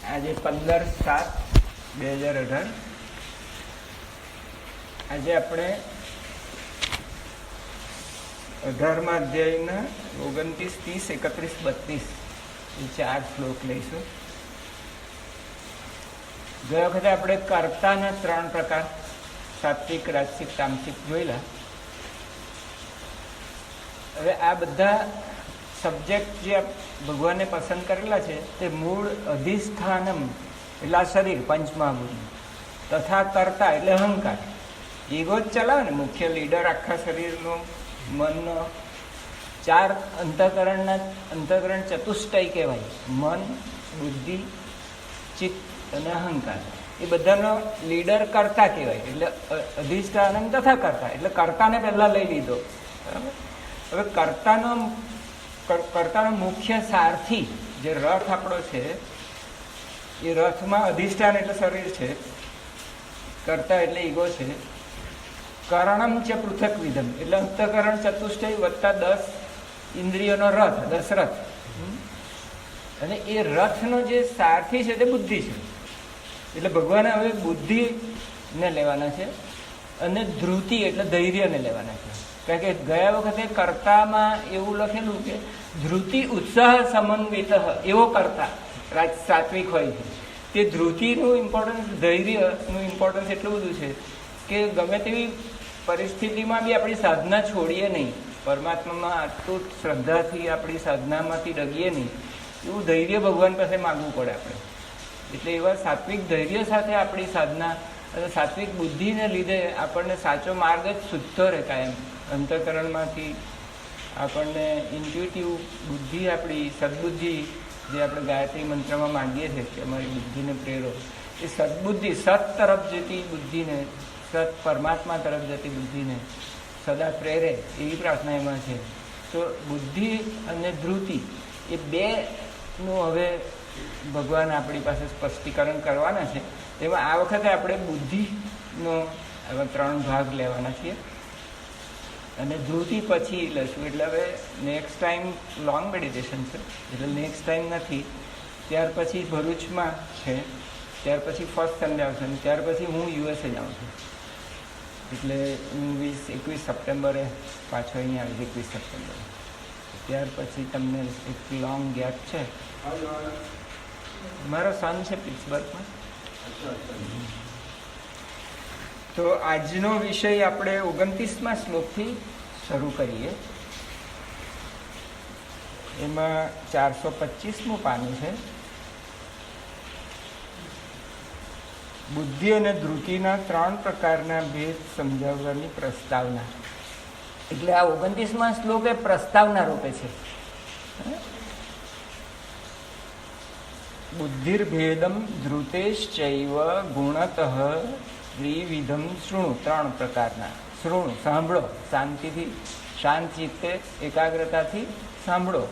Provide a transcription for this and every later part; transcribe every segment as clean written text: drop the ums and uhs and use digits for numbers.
આજે 15/7/2018 આજે આપણે 18મા અધ્યાયના 29, 30, 31, 32 એ 4 શ્લોક લઈશું. ગયા વખતે આપણે કર્તાના 3 પ્રકાર સાત્વિક, રાજસિક, તામસિક જોયેલા. હવે આ બધા સબ્જેક્ટ જે ભગવાને પસંદ કરેલા છે તે મૂળ અધિષ્ઠાનમ એટલે આ શરીર પંચમહાભૂત, તથા કર્તા એટલે અહંકાર, ઈગો જ ચલાવે ને, મુખ્ય લીડર આખા શરીરનો, મનનો. 4 અંતઃકરણ ચતુષ્ટય કહેવાય: મન, બુદ્ધિ, ચિત્ત અને અહંકાર. એ બધાનો લીડર કર્તા કહેવાય. એટલે અધિષ્ઠાનમ તથા કર્તા એટલે કર્તાને પહેલા લઈ લીધો. બરાબર. હવે કર્તાનો મુખ્ય સારથી જે રથ આપણો છે, એ રથમાં અધિષ્ઠાન એટલે શરીર છે, કર્તા એટલે ઈગો છે, કરણમ ચ પૃથક વિધમ એટલે અંતઃકરણ ચતુષ્ટય વત્તા 10 ઇન્દ્રિયોનો રથ, 10 રથ. અને એ રથનો જે સારથી છે તે બુદ્ધિ છે. એટલે ભગવાને હવે બુદ્ધિને લેવાના છે અને ધ્રુતિ એટલે ધૈર્યને લેવાના છે. કારણ કે ગયા વખતે કર્તામાં એવું લખેલું કે ધ્રુતિ ઉત્સાહ સમન્વિત એવો કર્તા સાત્વિક હોય છે. તે ધ્રુતિનું ઇમ્પોર્ટન્સ, ધૈર્યનું ઇમ્પોર્ટન્સ એટલું બધું છે કે ગમે તેવી પરિસ્થિતિમાં બી આપણી સાધના છોડીએ નહીં, પરમાત્મામાં આટલું શ્રદ્ધાથી આપણી સાધનામાંથી ડગીએ નહીં, એવું ધૈર્ય ભગવાન પાસે માગવું પડે આપણે. એટલે એવા સાત્વિક ધૈર્ય સાથે આપણી સાધના અને સાત્વિક બુદ્ધિને લીધે આપણને સાચો માર્ગ જ શુદ્ધો રહે કાયમ. અંતઃકરણમાંથી આપણને ઇન્ટ્યુટિવ બુદ્ધિ, આપણી સદબુદ્ધિ જે આપણે ગાયત્રી મંત્રમાં માંગીએ છીએ કે અમારી બુદ્ધિને પ્રેરો, એ સદબુદ્ધિ, સત તરફ જતી બુદ્ધિને, સત પરમાત્મા તરફ જતી બુદ્ધિને સદા પ્રેરે એવી પ્રાર્થના એમાં છે. તો બુદ્ધિ અને ધ્રુતિ એ બેનું હવે ભગવાન આપણી પાસે સ્પષ્ટીકરણ કરવાના છે. તેમાં આ વખતે આપણે બુદ્ધિનો એવા 3 ભાગ લેવાના છીએ અને ધ્રુતિ પછી લઈશું. એટલે હવે નેક્સ્ટ ટાઈમ લોંગ મેડિટેશન છે, એટલે નેક્સ્ટ ટાઈમ નથી. ત્યાર પછી ભરૂચમાં છે, ત્યાર પછી ફર્સ્ટ સન્ડે આવશે, અને ત્યાર પછી હું યુએસએ જાઉં છું. એટલે 21 સપ્ટેમ્બરે પાછો અહીંયા આવીશ. 21 સપ્ટેમ્બરે ત્યાર પછી તમને એક લોંગ ગેપ છે. મારો સન છે પિટ્સબર્ગમાં. તો આજનો વિષય આપણે 29મા શ્લોકથી શરૂ કરીએ. એમાં 425મું પાનું છે. બુદ્ધિ અને ધ્રુતિના 3 પ્રકારના ભેદ સમજાવવાની પ્રસ્તાવના. એટલે આ 29મા શ્લોક એ પ્રસ્તાવના રૂપે છે. બુદ્ધિર્ભેદમ ધ્રુતેશ્ચૈવ ગુણતઃ ત્રિવિધમ શૃણુ. 3 પ્રકારના શૃણુ, સાંભળો, શાંતિથી, શાંત ચિત્તે, એકાગ્રતાથી સાંભળો.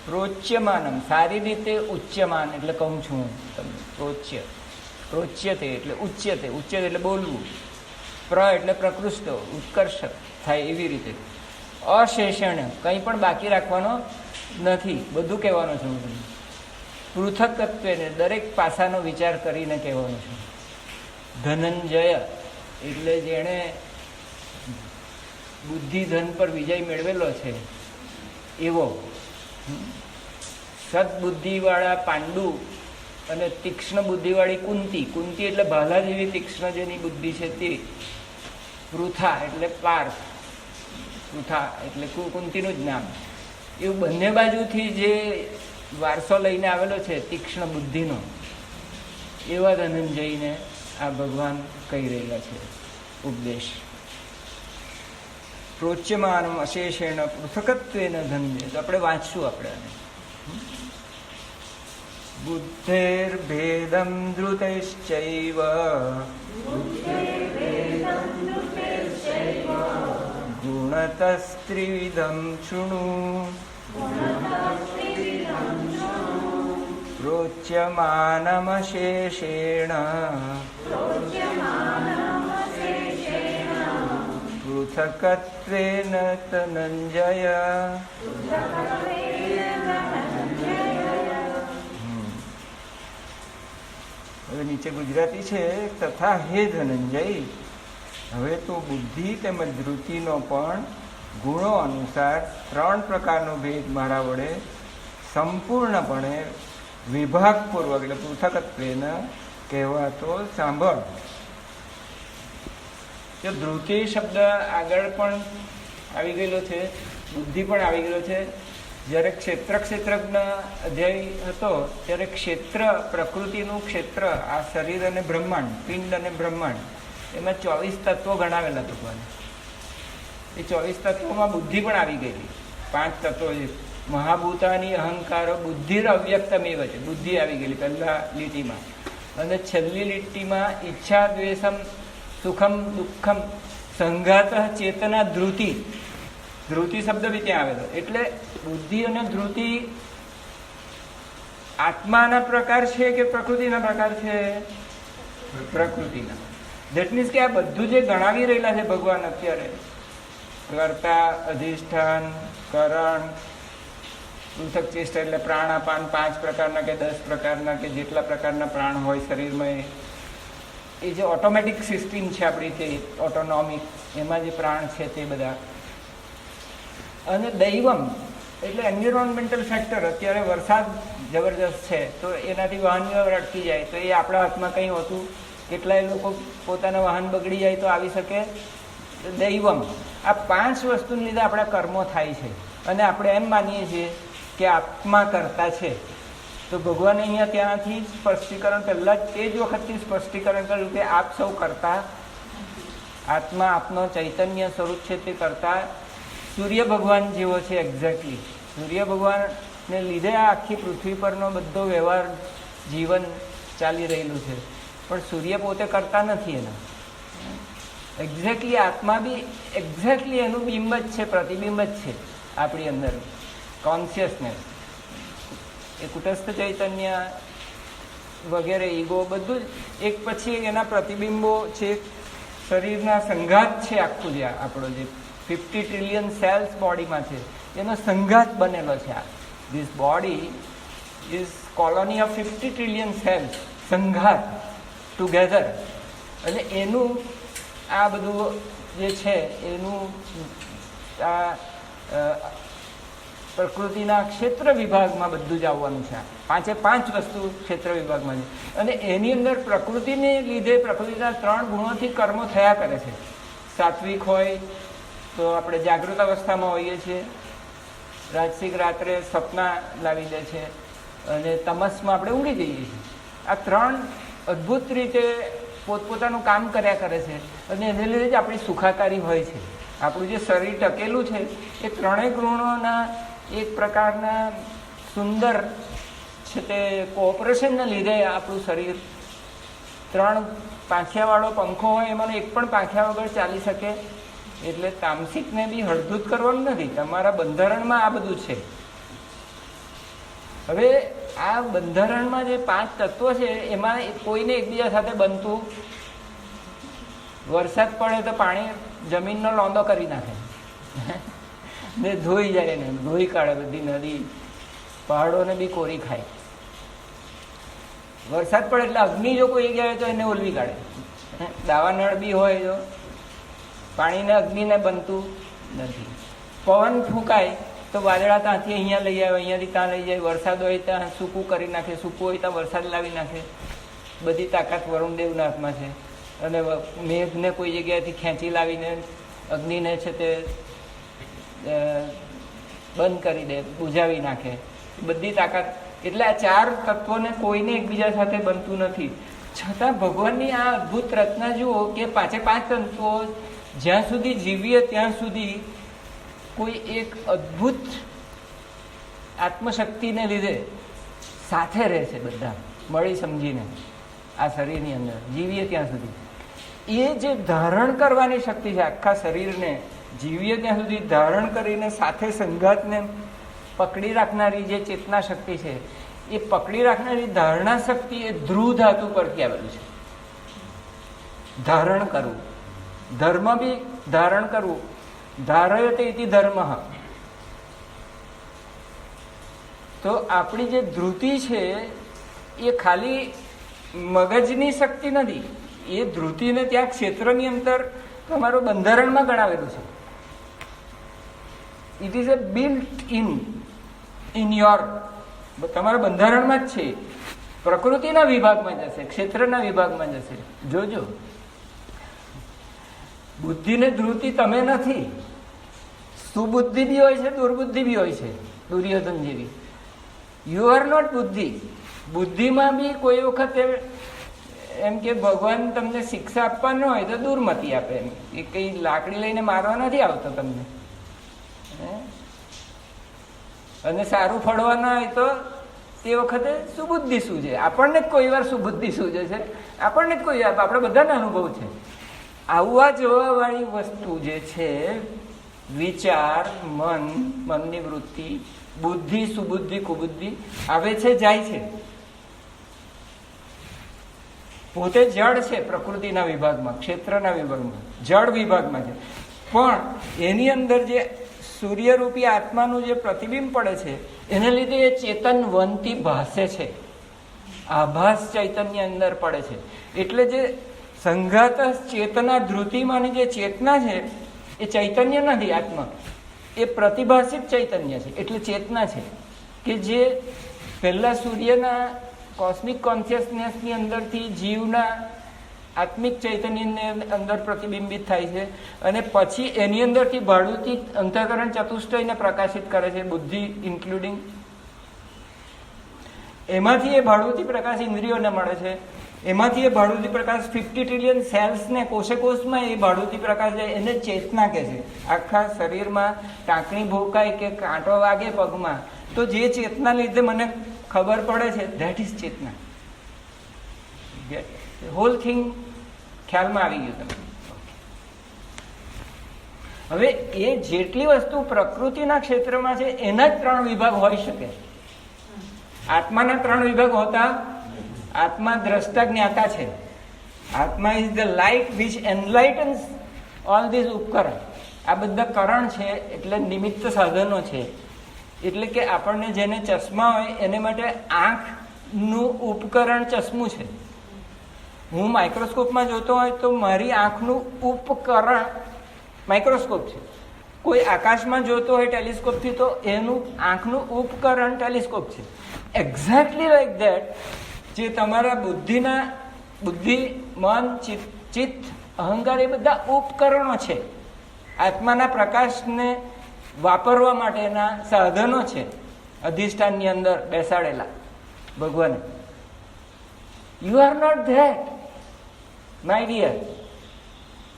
પ્રોચ્યમાનમ સારી રીતે ઉચ્યમાન એટલે કહું છું તમને. પ્રોચ્યતે એટલે ઉચ્યતે, ઉચ્યતે એટલે બોલવું. એટલે પ્રકૃષ્ટ, ઉત્કર્ષ થાય એવી રીતે. અશેષણ કંઈ પણ બાકી રાખવાનો નથી, બધું કહેવાનું છે હું. પૃથકત્વેને દરેક પાસાનો વિચાર કરીને કહેવાનો છે. ધનંજય એટલે જેણે બુદ્ધિ ધન પર વિજય મેળવેલો છે એવો. સદબુદ્ધિવાળા પાંડુ અને તીક્ષ્ણ બુદ્ધિવાળી કુંતી. કુંતી એટલે ભાલા જેવી તીક્ષ્ણ જેની બુદ્ધિ છે તે. પૃથા એટલે પાર્થ, પૃથા એટલે કુંતીનું જ નામ. એવું બંને બાજુથી જે વારસો લઈને આવેલો છે તીક્ષ્ણ બુદ્ધિનો, એવા ધનંજયને આ ભગવાન કહી રહેલા છે ઉપદેશ. પ્રોચ્યમાનમ અશેષેણ પૃથકત્વેન ધન્ય. તો આપણે વાંચશું. આપણે બુદ્ધેર્ભેદમ ધૃતૈશ્ચૈવ ગુણતસ્ત્રિવિધમ શૃણુ. પ્રોચ્યમાનમશેષેણ પૃથકત્વેન ધનંજય. નીચે ગુજરાતી છે, તથા હે ધનંજય, હવે તો બુદ્ધિ તેમજ ધૃતિનો પણ ગુણો અનુસાર 3 પ્રકારનો ભેદ મારા વડે સંપૂર્ણપણે વિભાગપૂર્વક એટલે પૃથકત્વેન કહેવાતો સાંભળ. જો ધૃતિ શબ્દ આગળ પણ આવી ગયેલો છે, બુદ્ધિ પણ આવી ગયેલો છે. જ્યારે ક્ષેત્રજ્ઞ અધ્યાય હતો ત્યારે ક્ષેત્ર, પ્રકૃતિનું ક્ષેત્ર, આ શરીર અને બ્રહ્માંડ, પિંડ અને બ્રહ્માંડ, એમાં 24 તત્વો ગણાવેલા ભગવાને. એ 24 તત્વોમાં બુદ્ધિ પણ આવી ગયેલી. 5 તત્વો છે. મહાભૂતાની અહંકારો બુદ્ધિર અવ્યક્તમેવ છે, બુદ્ધિ આવી ગયેલી પહેલા લીટીમાં. અને છેલ્લી લીટીમાં ઈચ્છા, દ્વેષમ, સુખમ, દુઃખમ, સંઘાત, ચેતના, ધૃતિ. ધૃતિ શબ્દ બી ત્યાં આવેલો. એટલે બુદ્ધિ અને ધૃતિ આત્માના પ્રકાર છે કે પ્રકૃતિના પ્રકાર છે? પ્રકૃતિના. ધેટ મીન્સ કે આ બધું જે ગણાવી રહેલા છે ભગવાન અત્યારે, કર્તા, અધિષ્ઠાન, કરણ, પૃથક ચેષ્ટા એટલે પ્રાણાપાન, 5 પ્રકારના કે 10 પ્રકારના કે જેટલા પ્રકારના પ્રાણ હોય શરીરમાં, એ જે ઓટોમેટિક સિસ્ટમ છે આપણી, તે ઓટોનોમિક, એમાં જે પ્રાણ છે તે બધા. અને દૈવમ એટલે એન્વિરોન્મેન્ટલ ફેક્ટર. અત્યારે વરસાદ જબરજસ્ત છે તો એનાથી વાહન વ્યવહાર અટકી જાય તો એ આપણા હાથમાં કંઈ હોતું. કેટલાય લોકો પોતાના વાહન બગડી જાય તો આવી શકે. દૈવમ, આ 5 વસ્તુને લીધે આપણા કર્મો થાય છે. અને આપણે એમ માનીએ છીએ કે આત્મા કરતા છે. તો ભગવાને અહીંયા ત્યાંથી સ્પષ્ટીકરણ પહેલાં જ તે જ વખતથી સ્પષ્ટીકરણ કર્યું કે આપ સૌ કરતા, આત્મા આપનો ચૈતન્ય સ્વરૂપ છે તે કરતા સૂર્ય ભગવાન જેવો છે. એક્ઝેક્ટલી સૂર્ય ભગવાનને લીધે આ આખી પૃથ્વી પરનો બધો વ્યવહાર, જીવન ચાલી રહેલું છે. પણ સૂર્ય પોતે કરતા નથી એના. એક્ઝેક્ટલી આત્મા બી એક્ઝેક્ટલી એનું બિંબ જ છે, પ્રતિબિંબ જ છે આપણી અંદર. કોન્શિયસનેસ, એ કુટસ્થ ચૈતન્ય વગેરે, ઈગો, બધું જ એક પછી એના પ્રતિબિંબો છે. શરીરના સંઘાત છે આખું, જે આપણો જે 50 ટ્રિલિયન સેલ્સ બોડીમાં છે એનો સંઘાત બનેલો છે. આ this body is colony of 50 trillion cells, સંઘાત ટુગેધર. અને એનું આ બધું જે છે એનું આ પ્રકૃતિના ક્ષેત્ર વિભાગમાં બધું જ આવવાનું છે. 5 વસ્તુ ક્ષેત્ર વિભાગમાં છે. અને એની અંદર પ્રકૃતિને લીધે પ્રકૃતિના 3 ગુણોથી કર્મો થયા કરે છે. સાત્વિક હોય તો આપણે જાગૃત અવસ્થામાં હોઈએ છીએ, રાજસિક રાત્રે સપના લાવી દે છે, અને તમસમાં આપણે ઊંઘી જઈએ છીએ. આ 3 અદ્ભુત રીતે પોતપોતાનું કામ કર્યા કરે છે. અને એને લીધે જ આપણી સુખાકારી હોય છે. આપણું જે શરીર ટકેલું છે એ 3 ગુણોના એક પ્રકારના સુંદર છે તે કોઓપરેશનના લીધે આપણું શરીર 3 પાંખિયાવાળો પંખો હોય એમાંનો એક પણ પાંખિયા વગર ચાલી શકે. એટલે તામસિકને બી હળધૂત કરવાનું નથી. તમારા બંધારણમાં આ બધું છે. હવે આ બંધારણમાં જે 5 તત્વો છે એમાં કોઈને એકબીજા સાથે બનતું. વરસાદ પડે તો પાણી જમીનનો લોંદો કરી નાખે ને ધોઈ જાય, ને ધોઈ કાઢે બધી નદી, પહાડોને બી કોરી ખાય. વરસાદ પડે એટલે અગ્નિ જો કોઈ જાય તો એને ઓલવી કાઢે. દાવા નળ બી હોય તો પાણીને અગ્નિને બનતું નથી. પવન ફૂંકાય તો વાદળા ત્યાંથી અહીંયા લઈ આવે, અહીંયાથી ત્યાં લઈ જાય. વરસાદ હોય ત્યાં સૂકું કરી નાખે, સૂકું હોય ત્યાં વરસાદ લાવી નાખે. બધી તાકાત વરુણદેવના હાથમાં છે. અને મેઘને કોઈ જગ્યાએથી ખેંચી લાવીને અગ્નિને છે તે બંધ કરી દે, બુઝાવી નાખે. બધી તાકાત. એટલે આ 4 તત્વોને કોઈને એકબીજા સાથે બનતું નથી. છતાં ભગવાનની આ અદ્ભુત રચના જુઓ કે 5 તત્વો જ્યાં સુધી જીવીએ ત્યાં સુધી કોઈ એક અદ્ભુત આત્મશક્તિને લીધે સાથે રહે છે, બધા મળી સમજીને આ શરીરની અંદર જીવીએ ત્યાં સુધી. એ જે ધારણ કરવાની શક્તિ છે આખા શરીરને જીવીએ ત્યાં સુધી ધારણ કરીને સાથે સંઘાતને પકડી રાખનારી જે ચેતના શક્તિ છે, એ પકડી રાખનારી ધારણા શક્તિ એ ધ્રુવ ધાતુ પરથી આવેલું છે. ધારણ કરવું, ધર્મ બી ધારણ કરવું. ધારયતે ઇતિ ધર્મ. તો આપણી જે ધૃતિ છે એ ખાલી મગજની શક્તિ નથી, એ ધ્રુતિને ત્યાં ક્ષેત્રની અંદર તમારું બંધારણમાં ગણાવેલું છે. It is a built in your, તમારા બંધારણમાં જ છે. પ્રકૃતિના વિભાગમાં જશે, ક્ષેત્રના વિભાગમાં જશે. જોજો, બુદ્ધિને ધ્રુતિ તમે નથી. સુબુદ્ધિ બી હોય છે, દુર્બુદ્ધિ બી હોય છે, દુર્યોધન જેવી. યુ આર નોટ બુદ્ધિ. બુદ્ધિમાં બી કોઈ વખત એમ કે ભગવાન તમને શિક્ષા આપવાનો હોય તો દુર્મતિ આપે. એમ એ કઈ લાકડી લઈને મારવા નથી આવતો તમને, અને સારું ફળવાના હોય તો તે વખતે સુબુદ્ધિ સૂજે. આપણને જ કોઈ વાર સુબુદ્ધિ સૂજે છે, આપણને જ કોઈ વાર, આપણે બધાને અનુભવ છે. આવવા જવા વાળી વસ્તુ જે છે, વિચાર, મનની વૃત્તિ, બુદ્ધિ, સુબુદ્ધિ, કુબુદ્ધિ આવે છે, જાય છે. પોતે જડ છે પ્રકૃતિના વિભાગમાં, ક્ષેત્રના વિભાગમાં, જડ વિભાગમાં છે. પણ એની અંદર જે સૂર્યરૂપી આત્માનું જે પ્રતિબિંબ પડે છે, એને લીધે એ ચેતન વનથી ભાસે છે. આભાસ ચૈતન્ય અંદર પડે છે. એટલે જે સંઘાત ચેતના ધ્રુતિમાંની જે ચેતના છે, એ ચૈતન્ય નથી આત્મા, એ પ્રતિભાષિત ચૈતન્ય છે. એટલે ચેતના છે કે જે પહેલા સૂર્યના કોસ્મિક કોન્શિયસનેસની અંદરથી જીવના આત્મિક ચૈતન્યની અંદર પ્રતિબિંબિત થાય છે, અને પછી એની અંદરથી ભાડુતી અંતઃકરણ ચતુષ્ટયને પ્રકાશિત કરે છે, બુદ્ધિ ઇન્ક્લુડિંગ. એમાંથી એ ભાડુતી પ્રકાશ ઇન્દ્રિયોને મળે છે. એમાંથી એ ભાડુતી પ્રકાશ 50 ટ્રિલિયન સેલ્સને કોષે કોષમાં એ ભાડુતી પ્રકાશ જાય, એને ચેતના કહે છે. આખા શરીરમાં ટાંકણી ભોકાય કે કાંટો વાગે પગમાં, તો જે ચેતના લીધે મને ખબર પડે છે, ધેટ ઇઝ ચેતના. હોલ થિંગ ખ્યાલમાં આવી ગયું તમને. હવે એ જેટલી વસ્તુ પ્રકૃતિના ક્ષેત્રમાં છે, એના જ 3 વિભાગ હોઈ શકે. આત્માના 3 વિભાગ હોતા. આત્મા દ્રષ્ટા જ્ઞાતા છે. આત્મા is the light which enlightens all this ઉપકરણ. આ બધા કરણ છે એટલે નિમિત્ત સાધનો છે. એટલે કે આપણને જેને ચશ્મા હોય એને માટે આંખનું ઉપકરણ ચશ્મું છે. હું માઇક્રોસ્કોપમાં જોતો હોય તો મારી આંખનું ઉપકરણ માઇક્રોસ્કોપ છે. કોઈ આકાશમાં જોતો હોય ટેલિસ્કોપથી તો એનું આંખનું ઉપકરણ ટેલિસ્કોપ છે. એક્ઝેક્ટલી લાઈક ધેટ જે તમારા બુદ્ધિ, મન, ચિત્ત, અહંકાર એ બધા ઉપકરણો છે. આત્માના પ્રકાશને વાપરવા માટેના સાધનો છે અધિષ્ઠાનની અંદર બેસાડેલા ભગવાને. You are not that my dear.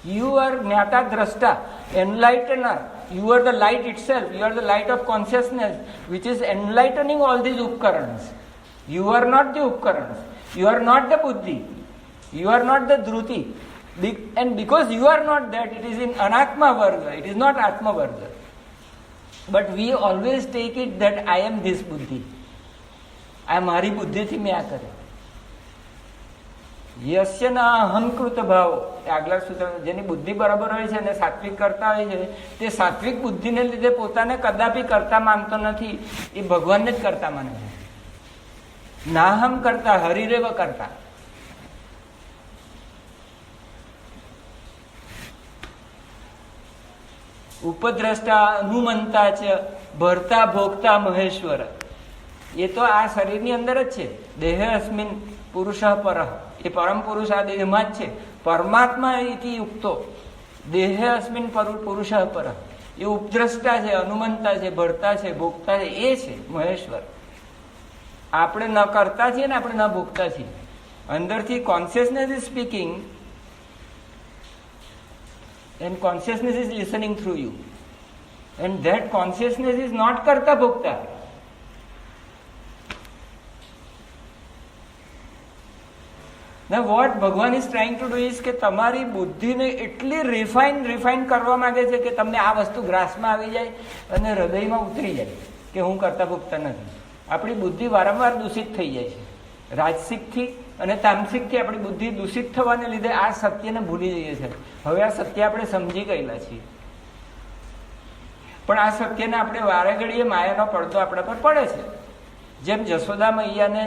You are જ્ઞાતા દ્રષ્ટા, એનલાઇટનર. You are the light itself. You are the light of consciousness which is enlightening all these upkarans. You are not the upkarans. You are not the buddhi. You are not the dhruti. And because you are not that, it is in anatma varga. It is not atma varga. But we always take it that I am this buddhi. આ મારી બુદ્ધિથી મેં આ કરે. યસ્યના અહંકૃત ભાવ, આગલા સૂત્ર, જેની બુદ્ધિ બરાબર હોય છે અને સાત્વિક કરતા હોય છે, તે સાત્વિક બુદ્ધિને લીધે પોતાને કદાપી કરતા માનતો નથી, એ ભગવાનને જ કરતા માને છે. નાહમ કરતા હરિરેવ કરતા. ઉપદ્રષ્ટા અનુમંતા છે, ભરતા ભોગતા મહેશ્વર. એ તો આ શરીરની અંદર જ છે. દેહ અસ્મિન પુરુષ પરઃ, એ પરમ પુરુષ આ દેહમાં જ છે. પરમાત્મા ઇતિ યુક્તો દેહ અસ્મિન પુરુષ પરઃ. એ ઉપદ્રષ્ટા છે, અનુમંતા છે, ભરતા છે, ભોગતા છે, એ છે મહેશ્વર. આપણે ન કરતા છીએ ને આપણે ન ભોગતા છીએ. અંદરથી consciousness is speaking and consciousness is listening through you, and that consciousness is not karta bhokta. Now what Bhagwan is trying to do is કે તમારી બુદ્ધિને એટલી રિફાઇન કરવા માંગે છે કે તમને આ વસ્તુ ગ્રાસમાં આવી જાય અને હૃદયમાં ઉતરી જાય કે હું કરતા ભોગતા નથી. આપણી બુદ્ધિ વારંવાર દૂષિત થઈ જાય છે. રાજસિકથી અને તામસિકથી આપણી બુદ્ધિ દૂષિત થવાને લીધે આ સત્યને ભૂલી જઈએ છીએ. હવે આ સત્ય આપણે સમજી ગયેલા છીએ, પણ આ સત્યને આપણે વારે ઘડીએ માયાનો પડદો આપણા પર પડે છે. જેમ જશોદા મૈયાને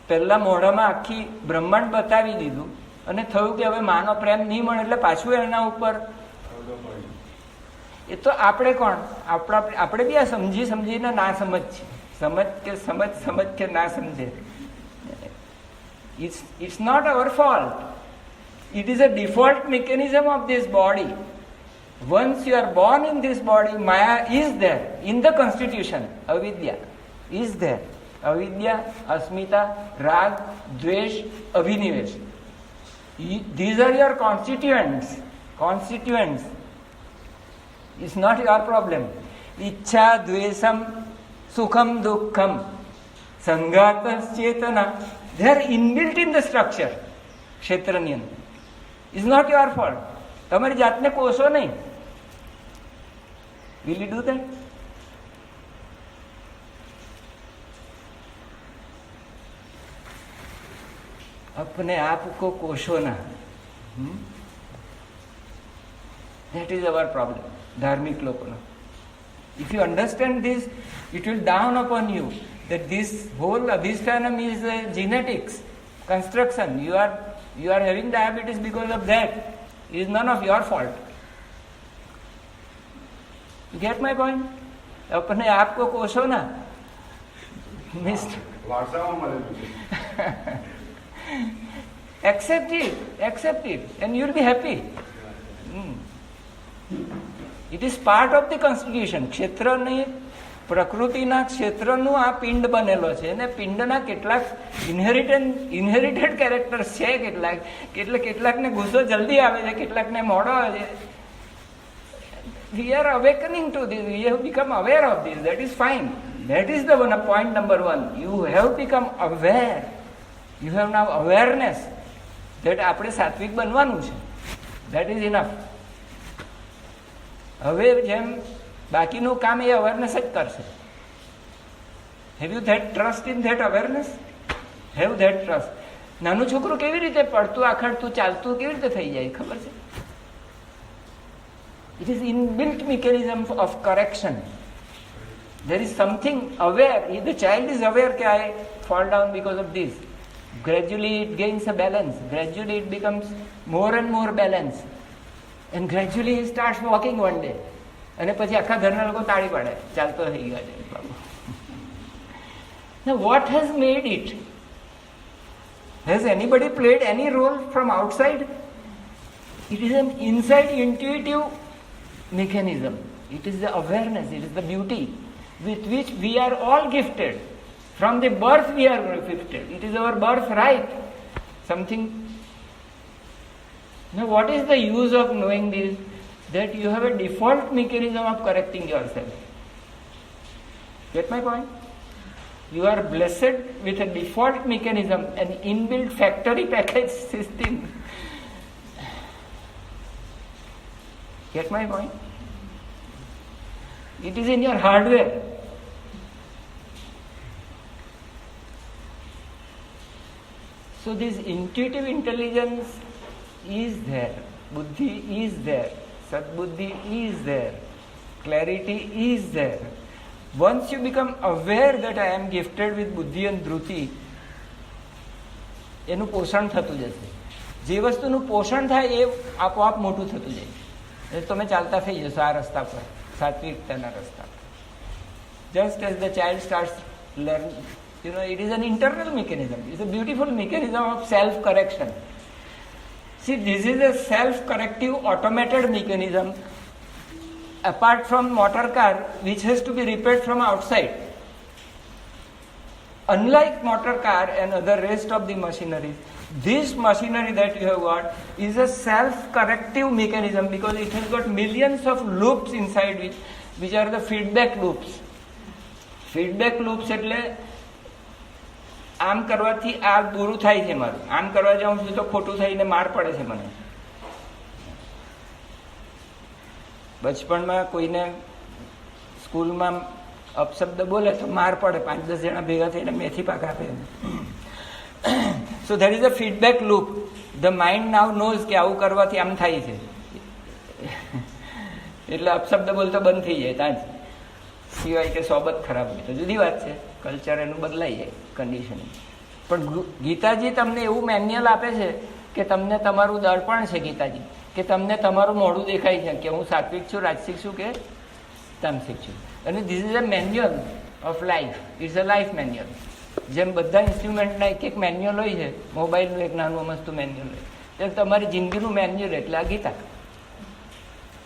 પહેલા મોઢામાં આખી બ્રહ્માંડ બતાવી દીધું અને થયું કે હવે માનો પ્રેમ નહીં મળે એટલે પાછું એના ઉપર. એ તો આપણે કોણ, આપણે બી આ સમજીને ના સમજ છે. સમજ કે ના સમજે, it's not our fault. It is a default mechanism of this body. Once you are born in this body, Maya is there in the constitution. Avidya is there. Avidya, asmita, rag, dvesh, abhinivesh. These are your constituents. It's not your problem. Ichha, dvesam, sukham, dukkham, sangatas, chetana. They are inbuilt in the structure. ક્ષેત્રની અંદર. It's not your fault. તમારી જાતને કોશો નહીં. Will you do that? अपने आप को कोशो ना. That is our problem. धार्मिक लोगों. If you understand this, it will dawn upon you that this whole adhisthanam is genetics, construction. You are having diabetes because of that. It is none of your fault. You get my point? अपने आप को कोसो ना. Accept it, and you will be happy. It is part of the constitution. ક્ષેત્રની, પ્રકૃતિના ક્ષેત્રનું આ પિંડ બનેલો છે અને પિંડના કેટલાક ઇનહેરિટેડ કેરેક્ટર્સ છે, કેટલાકને ગુસ્સો જલ્દી આવે છે, કેટલાકને મોડો આવે છે. We are awakening to this. We have become aware of this. That is fine. That is the point number one. You have become aware. You have now awareness that આપણે સાત્વિક બનવાનું છે. That is enough. હવે જેમ બાકીનું કામ એ awareness જ કરશે. Have you that trust in that awareness? Have that trust. નાનું છોકરું કેવી રીતે પડતું આખડતું ચાલતું કેવી રીતે થઈ જાય ખબર છે? It is inbuilt mechanism of correction. There is something aware. The child is aware that I fall down because of this. Gradually it gains a balance. Gradually it becomes more and more balanced. And gradually he starts walking one day. અને પછી આખા ઘરના લોકો તાળી પાડે, ચાલતો થઈ ગયો છે Babu. Now what has made it? Has anybody played any role from outside? It is an inside intuitive mechanism. It is the awareness, it is the beauty with which we are all gifted. From the birth we are gifted. It is our birthright. Something. Now what is the use of knowing this? That you have a default mechanism of correcting yourself. Get my point? You are blessed with a default mechanism, an inbuilt factory package system. Get my point? It is in your hardware. So this intuitive intelligence is there. Buddhi is there. Sadbuddhi is there. Clarity is there. Once you become aware that I am gifted with buddhi and dhruti, એનું પોષણ થતું જશે. જે વસ્તુનું પોષણ થાય એ આપોઆપ મોટું થતું જાય. તમે ચાલતા થઈ જશો આ રસ્તા પર, સાત્વિકતાના રસ્તા પર. Just as the child starts learning, it is an internal mechanism. It's a beautiful mechanism of self-correction. See, this is a self-corrective automated mechanism apart from motor car which has to be repaired from outside. Unlike motor car and other rest of the machinery, this machinery that you have got is a self-corrective mechanism because it has got millions of loops inside which are the feedback loops. Feedback loops એટલે આમ કરવાથી આ બુરું થાય છે મારું, આમ કરવા જાઉં છું તો ખોટું થઈને માર પડે છે મને. બચપણમાં કોઈને સ્કૂલમાં અપશબ્દ બોલે તો માર પડે, 5-10 જણા ભેગા થઈને મેથી પાક આપે. So that is a feedback loop. The mind now knows કે આવું કરવાથી આમ થાય છે, એટલે અપશબ્દ બોલતો બંધ થઈ જાય ત્યાં જ. સિવાય કે સોબત ખરાબ હોય તો જુદી વાત છે, કલ્ચર એનું બદલાઈ જાય, કન્ડિશનિંગ. પણ ગીતાજી તમને એવું મેન્યુઅલ આપે છે કે તમને તમારું દર્પણ છે ગીતાજી, કે તમને તમારું મોઢું દેખાય છે કે હું સાત્વિક છું, રાજસિક છું કે તામસિક છું. અને this is a manual of life. It's a life manual. જેમ બધા ઇન્સ્ટ્રુમેન્ટના એક મેન્યુઅલ હોય છે, મોબાઈલનું એક નાનું મસ્તું મેન્યુઅલ હોય, તેમ તમારી જિંદગીનું મેન્યુઅલ એટલે આ ગીતા.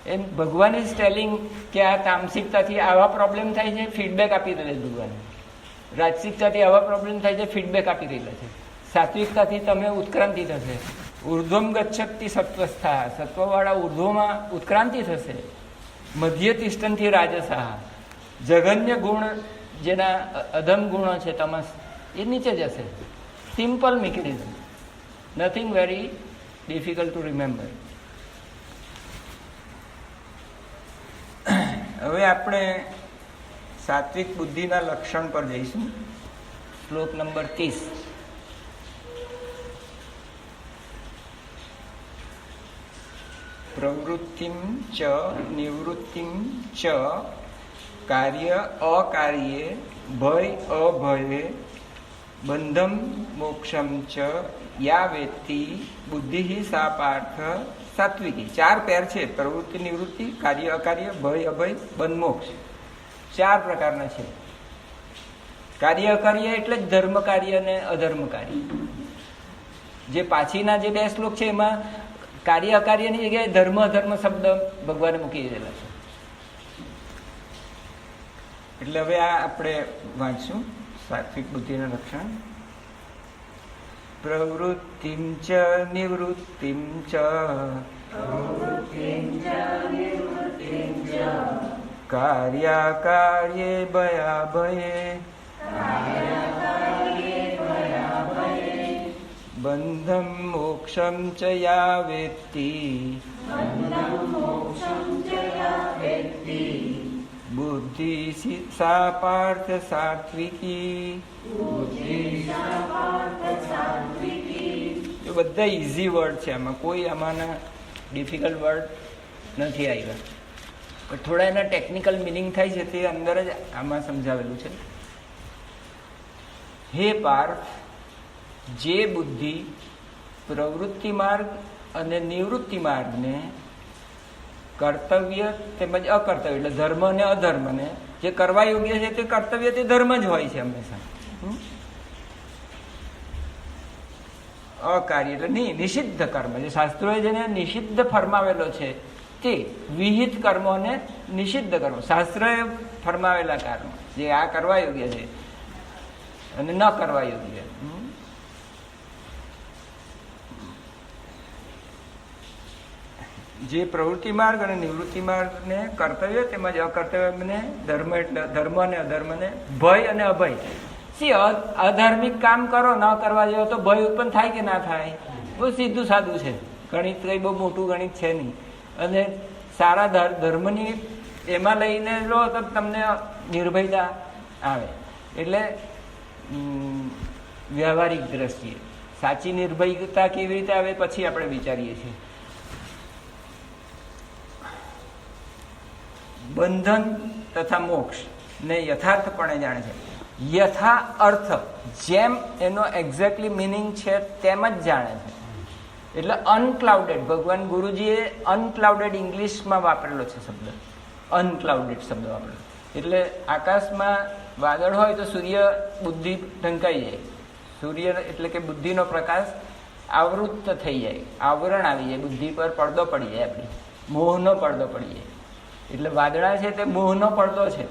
એમ ભગવાન ઇઝ ટેલિંગ કે આ તામસિકતાથી આવા પ્રોબ્લેમ થાય છે, ફીડબેક આપી દે ભગવાન. રાજસિકતાથી આવા પ્રોબ્લેમ થાય છે, ફીડબેક આપી રહેલા છે. સાત્વિકતાથી તમે ઉત્ક્રાંતિ થશે. ઉર્ધ્વમ ગચ્છતિ સત્વસ્થા, સત્વવાળા ઉર્ધ્વમાં ઉત્ક્રાંતિ થશે. મધ્ય તિષ્ઠનથી રાજસા, જઘન્ય ગુણ જેના અધમ ગુણો છે તમસ, એ નીચે જશે. Simple mechanism, nothing very difficult to remember. હવે આપણે સાત્વિક બુદ્ધિના લક્ષણ પર જઈશું. શ્લોક નંબર 30. પ્રવૃત્તિમ ચ નિવૃત્તિમ ચ કાર્ય અકાર્યે ભય અભયે બંધમ મોક્ષમ ચ યા વેત્તિ બુદ્ધિ સા પાર્થ સાત્વિકી. 4 પેર છે: પ્રવૃત્તિ, નિવૃત્તિ, કાર્ય અકાર્ય, ભય અભય, બંધ મોક્ષ. 4 પ્રકારના છે. કાર્ય અકાર્ય એટલે જ ધર્મ કાર્ય અને અધર્મ કાર્ય. જે પાછીના જે 2 શ્લોક છે એમાં કાર્ય અકાર્યની જગ્યાએ ધર્મ અધર્મ શબ્દ ભગવાને મૂકી દીધેલા છે. એટલે હવે આ આપણે વાંચશું સાત્વિક બુદ્ધિના લક્ષણ. પ્રવૃત્તિમ ચ નિવૃત્તિમ ચ કાર્યાકાર્યે ભયાભયે બંધમ મોક્ષમ ચ યા વેત્તિ બુદ્ધિ સા પાર્થ સાત્વિકી. એ બધા ઇઝી વર્ડ છે, આમાં કોઈ આમાંના ડિફિકલ્ટ વર્ડ નથી આવ્યા. પણ થોડા એના ટેકનિકલ મિનિંગ થાય છે તે અંદર જ આમાં સમજાવેલું છે. હે પાર્થ, જે બુદ્ધિ પ્રવૃત્તિ માર્ગ અને નિવૃત્તિ માર્ગને કર્તવ્ય તેમજ અકર્તવ્ય એટલે ધર્મ અને અધર્મને જે કરવા યોગ્ય છે તે કર્તવ્ય તે ધર્મ જ હોય છે હંમેશા. અકાર્ય એટલે નિષિદ્ધ કર્મ, જે શાસ્ત્રોએ જેને નિષિદ્ધ ફરમાવેલો છે તે વિહિત કર્મોને નિષિદ્ધ કર્મ, શાસ્ત્રએ ફરમાવેલા કર્મ જે આ કરવા યોગ્ય છે અને ન કરવા યોગ્ય. જે પ્રવૃત્તિ માર્ગ અને નિવૃત્તિ માર્ગને કર્તવ્ય તેમજ અકર્તવ્યને ધર્મ એટલે ધર્મ અને અધર્મને ભય અને અભય. અધાર્મિક કામ કરો ન કરવા જેવો તો ભય ઉત્પન્ન થાય કે ના થાય? બહુ સીધું સાદું છે. ગણિત કઈ બહુ મોટું ગણિત છે નહીં. અને સારા ધર્મની એમાં લઈને લો તો તમને નિર્ભયતા આવે. એટલે વ્યવહારિક દ્રષ્ટિએ સાચી નિર્ભયતા કેવી રીતે આવે પછી આપણે વિચારીએ છીએ. બંધન તથા મોક્ષ ને યથાર્થપણે જાણે છે. યથા અર્થ જેમ એનો એક્ઝેક્ટલી મિનિંગ છે તેમ જ જાણે છે. એટલે અનક્લાઉડેડ, ભગવાન ગુરુજીએ અનક્લાઉડેડ ઇંગ્લિશમાં વાપરેલો છે શબ્દ. અનક્લાઉડેડ શબ્દ વાપરેલો. એટલે આકાશમાં વાદળ હોય તો સૂર્ય બુદ્ધિ ઢંકાઈ જાય. સૂર્ય એટલે કે બુદ્ધિનો પ્રકાશ આવૃત્ત થઈ જાય, આવરણ આવી જાય, બુદ્ધિ પર પડદો પડી જાય, આપણી મોહનો પડદો પડી જાય. એટલે વાદળા છે તે મોહનો પડદો છે,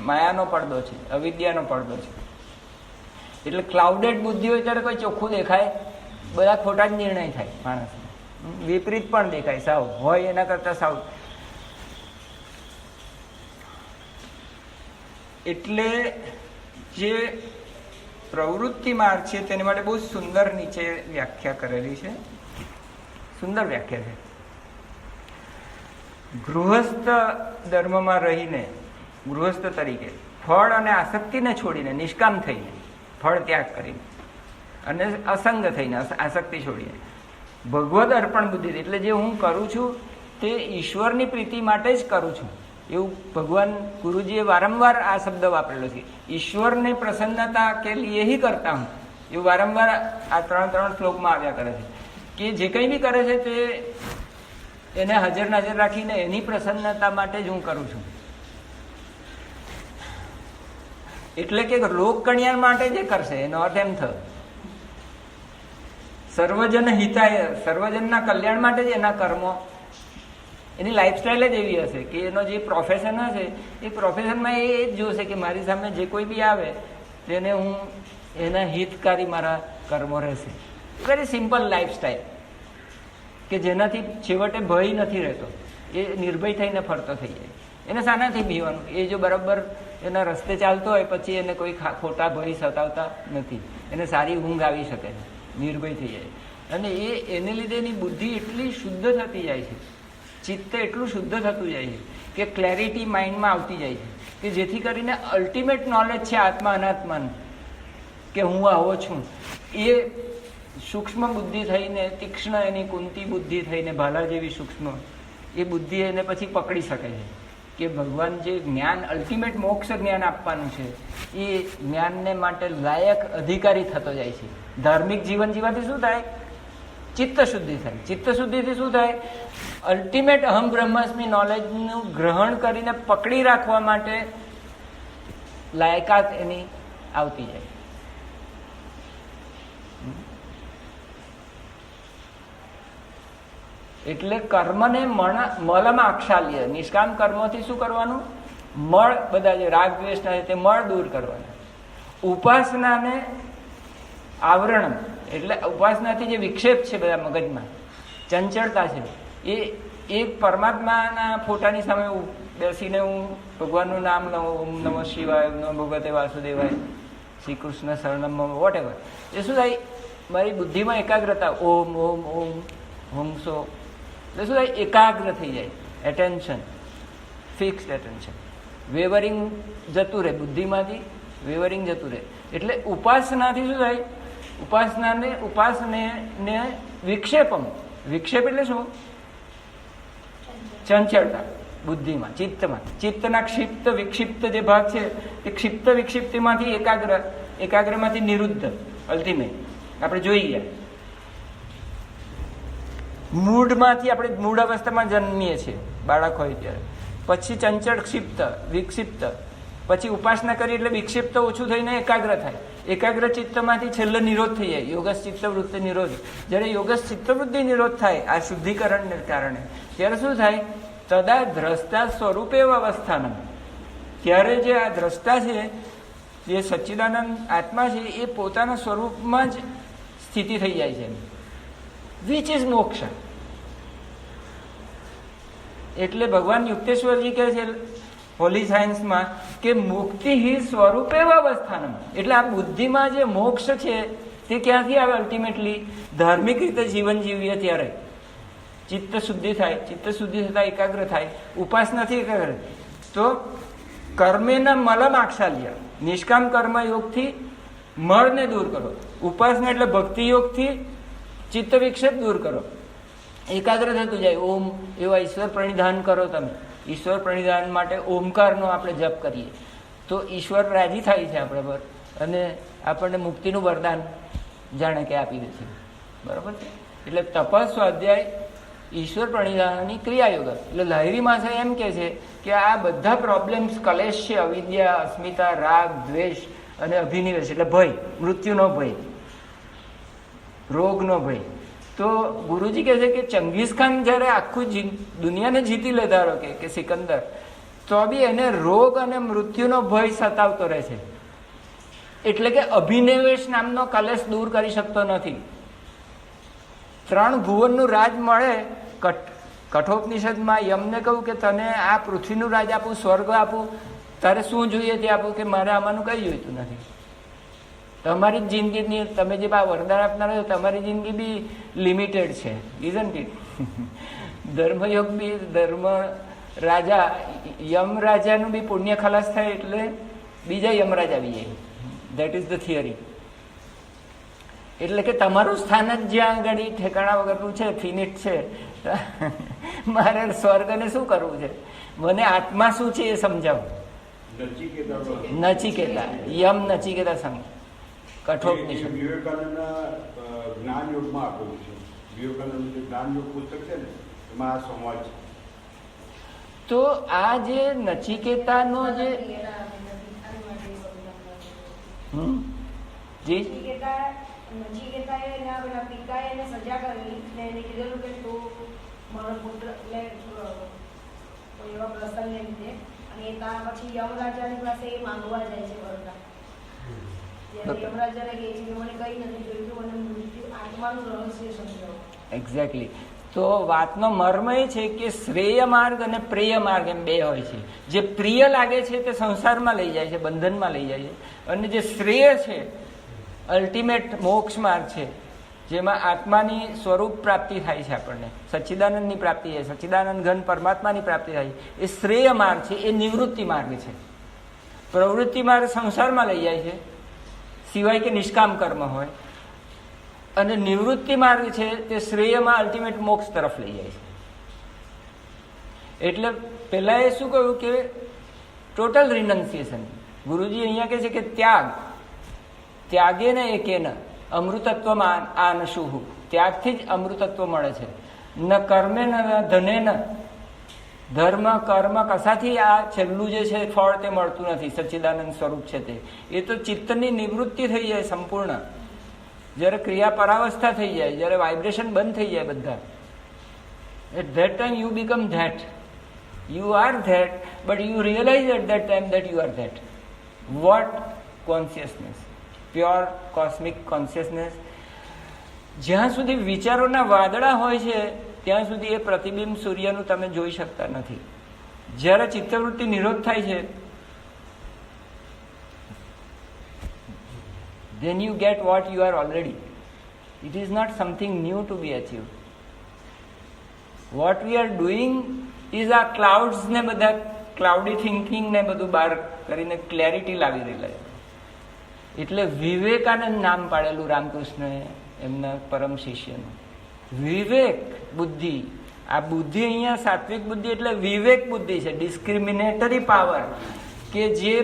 માયાનો પડદો છે, અવિદ્યાનો પડદો છે. એટલે ક્લાઉડેડ બુદ્ધિ હોય ત્યારે કોઈ ચોખ્ખું દેખાય, બધા ખોટા જ નિર્ણય થાય માણસને. વિપરીત પણ દેખાય, સાવ હોય એના કરતા સાવ. એટલે જે પ્રવૃત્તિ માર્ગ છે તેની માટે બહુ સુંદર નીચે વ્યાખ્યા કરેલી છે. સુંદર વ્યાખ્યા છે. ગૃહસ્થ ધર્મમાં રહીને, ગૃહસ્થ તરીકે ફળ અને આસક્તિને છોડીને, નિષ્કામ થઈને, ફળ ત્યાગ કરીને અને અસંગ થઈને, આસક્તિ છોડીને ભગવદ અર્પણ બુદ્ધિ, એટલે જે હું કરું છું તે ઈશ્વરની પ્રીતિ માટે જ કરું છું. એવું ભગવાન ગુરુજીએ વારંવાર આ શબ્દ વાપરેલો છે. ઈશ્વરની પ્રસન્નતા કે લીએ હી કરતા હું. એ વારંવાર આ 3 શ્લોકમાં આવ્યા કરે છે કે જે કંઈ બી કરે છે તે એને હાજર નાજર રાખીને એની પ્રસન્નતા માટે જ હું કરું છું. એટલે કે લોક કલ્યાણ માટે જે કરશે એનો અર્થ એમ થયો સર્વજન હિતાય, સર્વજનના કલ્યાણ માટે જ એના કર્મો, એની લાઈફસ્ટાઈલ જ એવી હશે કે એનો જે પ્રોફેશન હશે એ પ્રોફેશનમાં એ જ જોશે કે મારી સામે જે કોઈ બી આવે તેને હું એના હિતકારી મારા કર્મો રહેશે. વેરી સિમ્પલ લાઈફસ્ટાઈલ કે જેનાથી છેવટે ભય નથી રહેતો, એ નિર્ભય થઈને ફરતો થઈ જાય. એને શાનાથી બીવાનું? એ જો બરાબર એના રસ્તે ચાલતો હોય પછી એને કોઈ ખોટા ભય સતાવતા નથી, એને સારી ઊંઘ આવી શકે છે, નિર્ભય થઈ જાય. અને એને લીધે એની બુદ્ધિ એટલી શુદ્ધ થતી જાય છે, ચિત્ત એટલું શુદ્ધ થતું જાય છે કે ક્લેરિટી માઇન્ડમાં આવતી જાય છે કે જેથી કરીને અલ્ટિમેટ નોલેજ છે આત્મા અનાત્માનું કે હું આવો છું, એ સૂક્ષ્મ બુદ્ધિ થઈને તીક્ષ્ણ એની કુંતી બુદ્ધિ થઈને ભાલા જેવી સૂક્ષ્મ એ બુદ્ધિ એને પછી પકડી શકે છે કે ભગવાન જે જ્ઞાન અલ્ટિમેટ મોક્ષ જ્ઞાન આપવાનું છે એ જ્ઞાનને માટે લાયક અધિકારી થતો જાય છે. ધાર્મિક જીવન જીવવાથી શું થાય? ચિત્ત શુદ્ધિ થાય. ચિત્ત શુદ્ધિથી શું થાય? અલ્ટિમેટ અહમ બ્રહ્માસ્મિ નોલેજનું ગ્રહણ કરીને પકડી રાખવા માટે લાયકાત એની આવતી જાય. એટલે કર્મને મલમાં આક્ષાલ્ય, નિષ્કામ કર્મોથી શું કરવાનું? મળ, બધા જે રાગ દ્વેષના છે તે મળ દૂર કરવાના. ઉપાસનાને આવરણ, એટલે ઉપાસનાથી જે વિક્ષેપ છે બધા મગજમાં, ચંચળતા છે, એ પરમાત્માના ફોટાની સામે બેસીને હું ભગવાનનું નામ લઉં, ઓમ નમઃ શિવાય, નમઃ ભગવતે વાસુદેવાય, શ્રી કૃષ્ણ શરણમ વોટ એવર, એ શું થાય? મારી બુદ્ધિમાં એકાગ્રતા, ઓમ ઓમ ઓમ હંસો, એટલે શું થાય? એકાગ્ર થઈ જાય, એટેન્શન, ફિક્સ્ડ એટેન્શન, વેવરિંગ જતું રહે બુદ્ધિમાંથી, વેવરિંગ જતું રહે. એટલે ઉપાસનાથી શું થાય? ઉપાસને વિક્ષેપમ, વિક્ષેપ એટલે શું? ચંચળતા બુદ્ધિમાં, ચિત્તમાં. ચિત્તના ક્ષિપ્ત વિક્ષિપ્ત જે ભાગ છે એ ક્ષિપ્ત વિક્ષિપ્તમાંથી એકાગ્રમાંથી નિરુદ્ધ અલ્ટિમેટ આપણે જોઈ ગયા. મૂળમાંથી આપણે મૂળ અવસ્થામાં જન્મીએ છીએ બાળક હોય ત્યારે, પછી ચંચળ ક્ષિપ્ત વિક્ષિપ્ત, પછી ઉપાસના કરી એટલે વિક્ષિપ્ત ઓછું થઈને એકાગ્ર થાય. એકાગ્ર ચિત્તમાંથી છેલ્લે નિરોધ થઈ જાય, યોગસ ચિત્તવૃત્તિ નિરોધ. જ્યારે યોગસ ચિત્તવૃત્તિ નિરોધ થાય આ શુદ્ધિકરણને કારણે, ત્યારે શું થાય? તદા દ્રષ્ટા સ્વરૂપે અવસ્થાન, ત્યારે જે આ દ્રષ્ટા છે, જે સચ્ચિદાનંદ આત્મા છે, એ પોતાના સ્વરૂપમાં જ સ્થિતિ થઈ જાય છે, વિચ ઇઝ મોક્ષ. એટલે ભગવાન યુક્તેશ્વરજી કહે છે હોલી સાયન્સમાં કે મુક્તિ હિ સ્વરૂપે અવસ્થાનમ. એટલે આ બુદ્ધિમાં જે મોક્ષ છે તે ક્યાંથી આવે? અલ્ટિમેટલી ધાર્મિક રીતે જીવન જીવીએ ત્યારે ચિત્ત શુદ્ધિ થાય, ચિત્ત શુદ્ધિ થતા એકાગ્ર થાય, ઉપાસનાથી એકાગ્ર. તો કર્મેના મલમ આક્ષાલ્ય, નિષ્કામ કર્મયોગથી મળને દૂર કરો. ઉપાસના એટલે ભક્તિ યોગથી ચિત્ત વિક્ષેપ દૂર કરો, એકાગ્ર થતું જાય. ઓમ એવા ઈશ્વર પ્રણિધાન કરો તમે. ઈશ્વર પ્રણિધાન માટે ઓમકારનો આપણે જપ કરીએ તો ઈશ્વર રાજી થાય છે આપણે પર અને આપણને મુક્તિનું વરદાન જાણે કે આપી દે છે. બરાબર છે? એટલે તપસ સ્વાધ્યાય ઈશ્વર પ્રણિધાનની ક્રિયાયોગ. એટલે લહેરી માસે એમ કે છે કે આ બધા પ્રોબ્લેમ્સ, કલેશ છે, અવિદ્યા, અસ્મિતા, રાગ, દ્વેષ અને અભિનિવેશ એટલે ભય, મૃત્યુનો ભય, રોગનો ભય. તો ગુરુજી કહે છે કે ચંગીઝ ખાન જ્યારે આખું દુનિયાને જીતી લે, ધારો કે સિકંદર, તો બી એને રોગ અને મૃત્યુનો ભય સતાવતો રહે છે. એટલે કે અભિનિવેશ નામનો કલેશ દૂર કરી શકતો નથી. 3 ભુવનનું રાજ મળે. કઠોપનિષદમાં યમને કહ્યું કે તને આ પૃથ્વીનું રાજ આપું, સ્વર્ગ આપું, તારે શું જોઈએ તે આપું, કે મારે આમાંનું કંઈ જોઈતું નથી. તમારી જ જિંદગીની, તમે જે વરદાન આપનાર છો, તમારી જિંદગી બી લિમિટેડ છે, ઇઝન્ટ ઇટ? ધર્મયોગ બી, ધર્મ રાજા, યમ રાજાનું બી પુણ્ય ખલાસ થાય એટલે બીજા યમરાજ આવી જાય. That is the theory. એટલે કે તમારું સ્થાન જ જ્યાં આગળ ઠેકાણા વગરનું છે, ફિનિટ છે. મારે સ્વર્ગને શું કરવું છે? મને આત્મા શું છે એ સમજાવો. નચિકેતા, યમ નચિકેતા સંગ કઠોપનિષદ વિવેકાનંદના જ્ઞાન યોગમાં આપેલું છે. વિવેકાનંદ જે જ્ઞાન યોગ પુસ્તક છે ને એમાં આ સંવાદ છે. તો આ જે નચિકેતાનો જે જી નચિકેતાએ એના પેલા પિતાએ એને સજા કરી ને એને કીધેલું કે તું મારો પુત્ર એટલે કોઈ એવા પ્રસંગને લીધે અને એ ત્યાં પછી યમરાજાની પાસે એ માંગવા જાય છે વરદાન. ત્યારે યમરાજાને કહે છે કે મને કઈ નથી જોઈતું અને મૃત્યુ આત્માનું રહસ્ય સમજાવો. એક્ઝેક્ટલી. તો વાતનો મર્મ એ છે કે શ્રેય માર્ગ અને પ્રેય માર્ગ એમ બે હોય છે. જે પ્રિય લાગે છે તે સંસારમાં લઈ જાય છે, બંધનમાં લઈ જાય છે, અને જે શ્રેય છે અલ્ટિમેટ મોક્ષ માર્ગ છે, જેમાં આત્માની સ્વરૂપ પ્રાપ્તિ થાય છે, આપણને સચ્ચિદાનંદની પ્રાપ્તિ થાય, સચ્ચિદાનંદ ઘન પરમાત્માની પ્રાપ્તિ થાય, એ શ્રેય માર્ગ છે. એ નિવૃત્તિ માર્ગ છે. પ્રવૃત્તિ માર્ગ સંસારમાં લઈ જાય છે, સિવાય કે નિષ્કામ કર્મ હોય, અને નિવૃત્તિ માર્ગ છે તે શ્રેયમાં અલ્ટિમેટ મોક્ષ તરફ લઈ જાય છે. એટલે પહેલા એ શું કહ્યું કે ટોટલ રિનન્સિએશન. ગુરુજી અહીંયા કહે છે કે ત્યાગે ને એકેન અમૃતત્વમાં આ નશુહુ. ત્યાગથી જ અમૃતત્વ મળે છે. ન કર્મે ન ધને ન ધર્મ કર્મ કશાથી આ છેલ્લું જે છે ફળ તે મળતું નથી. સચ્ચિદાનંદ સ્વરૂપ છે તે. એ તો ચિત્તની નિવૃત્તિ થઈ જાય સંપૂર્ણ. જ્યારે ક્રિયા પરાવસ્થા થઈ જાય, જ્યારે વાઇબ્રેશન બંધ થઈ જાય બધા, at that time you become that. You are that, but you realise at that time that you are that. What consciousness, pure cosmic consciousness. જ્યાં સુધી વિચારોના વાદળા હોય છે ત્યાં સુધી એ પ્રતિબિંબ સૂર્યનું તમે જોઈ શકતા નથી. જ્યારે ચિત્તવૃત્તિ નિરોધ થાય છે, then you get what you are already. It is not something new to be achieved. What we are doing is આ ક્લાઉડ્સ ને બધા ક્લાઉડી થિંકિંગ ને બધું બહાર કરીને ક્લેરિટી લાવી રહેલા છે. એટલે વિવેકાનંદ નામ પાડેલું રામકૃષ્ણએ એમના પરમ શિષ્યનું. વિવેક બુદ્ધિ. આ બુદ્ધિ અહીંયા સાત્વિક બુદ્ધિ એટલે વિવેક બુદ્ધિ છે, ડિસ્ક્રિમિનેટરી પાવર. કે જે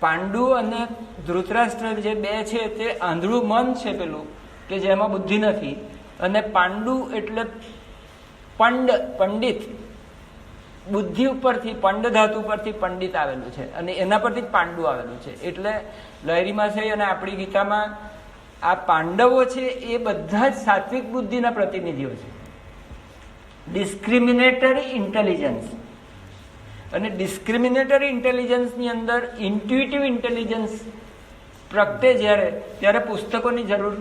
પાંડુ અને ધૃતરાષ્ટ્ર જે બે છે તે આંધળું મન છે પેલું, કે જેમાં બુદ્ધિ નથી. અને પાંડુ એટલે પંડિત. બુદ્ધિ ઉપરથી પંડ ધાતુ પરથી પંડિત આવેલું છે, અને એના પરથી જ પાંડુ આવેલું છે. એટલે લહેરીમાં છે અને આપણી ગીતામાં આ પાંડવો છે એ બધા જ સાત્વિક બુદ્ધિના પ્રતિનિધિઓ છે. ડિસ્ક્રિમિનેટરી ઇન્ટેલિજન્સ. અને ડિસ્ક્રિમિનેટરી ઇન્ટેલિજન્સની અંદર ઇન્ટ્યુઇટિવ ઇન્ટેલિજન્સ પ્રગટે જ્યારે, ત્યારે પુસ્તકોની જરૂર.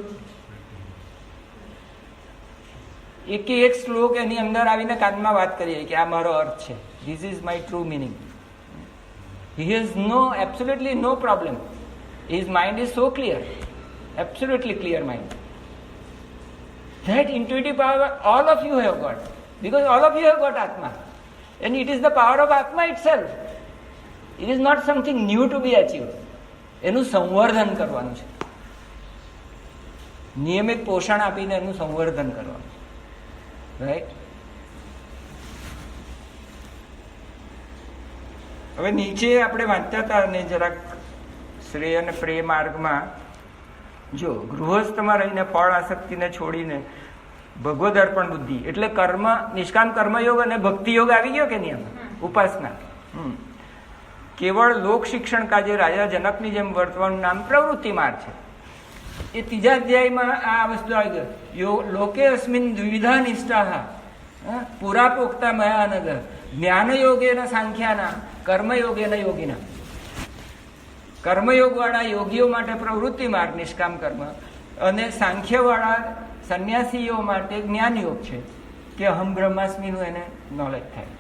એક શ્લોક એની અંદર આવીને કાનમાં વાત કરીએ કે આ મારો અર્થ છે, this is my true meaning. He has absolutely no problem. His mind is so clear, absolutely clear mind. That intuitive power all of you have got, because all of you have got Atma, and it is the power of Atma itself. It is not something new to be achieved. એનું સંવર્ધન કરવાનું છે, નિયમિત પોષણ આપીને એનું સંવર્ધન કરવાનું છે. રાઈટ. હવે નીચે આપણે વાંચતા હતા અને જરાક શ્રેય અને પ્રેય માર્ગમાં જો ગૃહસ્થમાં રહીને ફળ આસક્તિને છોડીને ભગવદ અર્પણ બુદ્ધિ એટલે કર્મ, નિષ્કામ કર્મયોગ અને ભક્તિ યોગ આવી ગયો કે નહીં? ઉપાસના. કેવળ લોક શિક્ષણ કાજે રાજા જનકની જેમ વર્તવાનું નામ પ્રવૃત્તિ માર્ગ છે. એ ત્રીજા અધ્યાયમાં આ વસ્તુ આવી ગયો. લોકે અસ્મિન દ્વિવિધા નિષ્ઠા પુરા પોક્તા મયાનગ જ્ઞાનયોગેન સાંખ્યાના કર્મયોગેન યોગીના. કર્મયોગ વાળા યોગીઓ માટે પ્રવૃત્તિ માર્ગ નિષ્કામ કર્મ, અને સાંખ્ય વાળા સંન્યાસીઓ માટે જ્ઞાન યોગ છે કે અહમ બ્રહ્માસ્મીનું એને નોલેજ થાય.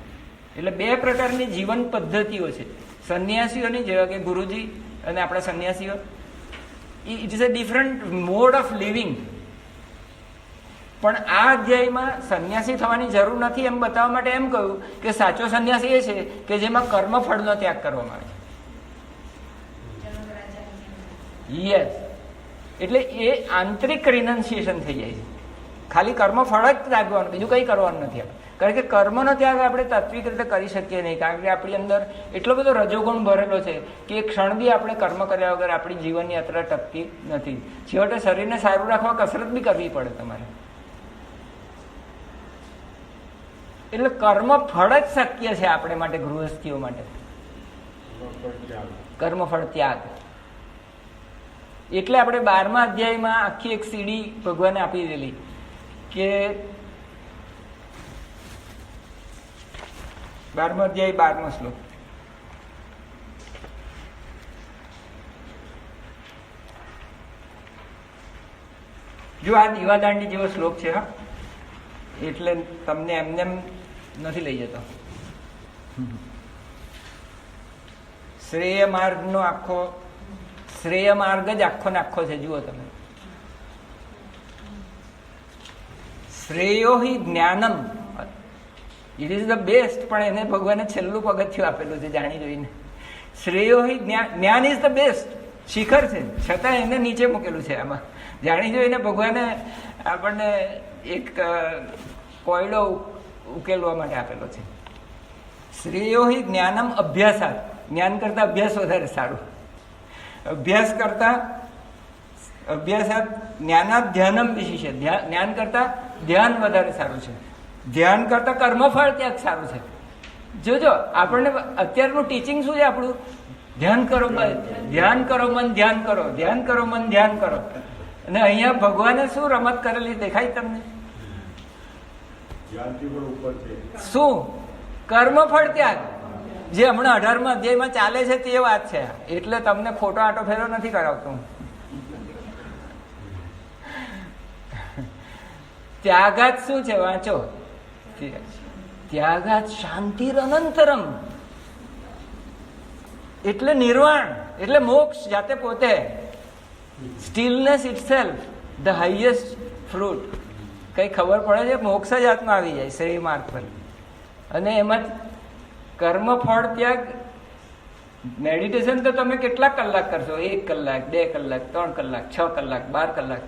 એટલે બે પ્રકારની જીવન પદ્ધતિઓ છે સંન્યાસીઓની, જેવા કે ગુરુજી અને આપણા સંન્યાસીઓ. It is a different mode of living. પણ આ અધ્યાયમાં સંન્યાસી થવાની જરૂર નથી એમ બતાવવા માટે એમ કહ્યું કે સાચો સંન્યાસી એ છે કે જેમાં કર્મફળનો ત્યાગ કરવામાં આવે છે. યસ. એટલે એ આંતરિક રિનન્સિએશન થઈ જાય છે. ખાલી કર્મ ફળ જ ત્યાગવાનું, બીજું કંઈ કરવાનું નથી. કારણ કે કર્મનો ત્યાગ આપણે તાત્વિક રીતે કરી શકીએ નહીં, કારણ કે આપણી અંદર એટલો બધો રજોગુણ ભરેલો છે કે એક ક્ષણ બી આપણે કર્મ કર્યા વગર આપણી જીવનની યાત્રા ટકતી નથી. છેવટે શરીરને સારું રાખવા કસરત બી કરવી પડે તમારે. એટલે કર્મ ફળ જ શક્ય છે આપણે માટે, ગૃહસ્થીઓ માટે. કર્મફળ ત્યાગ. એટલે આપણે 12મા અધ્યાયમાં આખી એક સીડી ભગવાને આપી દેલી કે 12મો અધ્યાય 12મો શ્લોક. જો આ દીવાદાંડી જેવો શ્લોક છે, હા, એટલે તમને એમને નથી લઈ જતો. શ્રેય માર્ગનો આખો શ્રેય માર્ગ જ આખો ને આખો છે. જુઓ તમે, શ્રેયો હિ જ્ઞાનમ, ઇટ ઇઝ ધ બેસ્ટ, પણ એને ભગવાને છેલ્લું પગથિયું આપેલું છે જાણી જોઈને. શ્રેયો હિ જ્ઞાન ઇઝ ધ બેસ્ટ, શિખર છે, છતાં એને નીચે મૂકેલું છે. આમાં જાણી જોઈને ભગવાને આપણને એક કોયડો ઉકેલવા માટે આપેલો છે. શ્રેયો હિ જ્ઞાનમ અભ્યાસાત, જ્ઞાન કરતા અભ્યાસ વધારે સારું. અભ્યાસાત જ્ઞાનાત ધ્યાનમ વિશિષ્ય, જ્ઞાન કરતા ધ્યાન વધારે સારું છે. ધ્યાન કરતા કર્મફળ ત્યાગ સારું છે. જોજો આપણને અત્યારનું ટીચિંગ શું છે આપણું? ધ્યાન કરો, ધ્યાન કરો, મન ધ્યાન કરો, ધ્યાન કરો, મન ધ્યાન કરો. અને અહીંયા ભગવાને શું રમત કરેલી દેખાય તમને? શું? કર્મફળ ત્યાગ, જે હમણાં 18મા અધ્યાયમાં ચાલે છે તે વાત છે. એટલે તમને ખોટો આંટો ફેરો નથી કરાવતો. ત્યાગાત શું છે? વાંચો. ત્યાગાત શાંતિર અનંતરમ, એટલે નિર્વાણ, એટલે મોક્ષ જાતે પોતે. સ્ટીલનેસ ઇટસેલ્ફ ધ હાઈએસ્ટ ફ્રૂટ. કઈ ખબર પડે છે? મોક્ષ જ હાથમાં આવી જાય શ્રેય માર્ગ પર. અને એમાં કર્મફળ ત્યાગ, મેડિટેશન તો તમે કેટલા કલાક કરશો? 1 કલાક, 2 કલાક, 3 કલાક, 6 કલાક, 12 કલાક.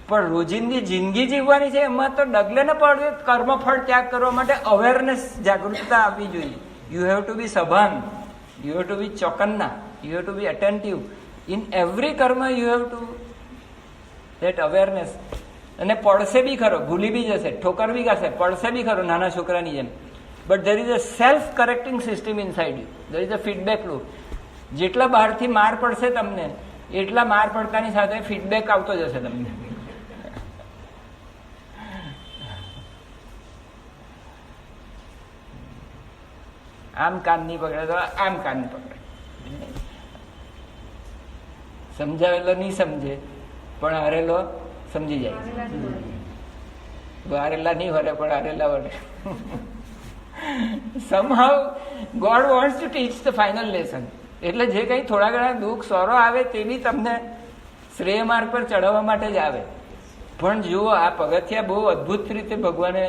પણ રોજિંદી જિંદગી જીવવાની છે, એમાં તો ડગલે ને પડે કર્મફળ ત્યાગ કરવા માટે અવેરનેસ, જાગૃતતા આવવી જોઈએ. યુ હેવ ટુ બી સભાન, યુ હેવ ટુ બી ચોકન્ના, you have to be attentive in every કર્મ. You have to that awareness. અને પડશે બી ખરો, ભૂલી બી જશે, ઠોકર બી ખાશે, પડશે બી ખરો નાના છોકરાની જેમ. But there is a self correcting system inside you. There is a feedback loop. જેટલા બહારથી માર પડશે તમને, એટલા માર પડતાની સાથે ફીડબેક આવતો જશે તમને. આમ કાન નહીં પકડે તો આમ કાન નહીં પકડે. સમજાવેલો નહીં સમજે, પણ હારેલો સમજી જાય. હારેલા નહીં વળે, પણ હારેલા વળે. somehow God wants to teach the final lesson. એટલે જે કંઈ થોડા ઘણા દુઃખ સોરો આવે તે બી તમને શ્રેય માર્ગ પર ચડાવવા માટે જ આવે. પણ જુઓ, આ પગથિયા બહુ અદભુત રીતે ભગવાને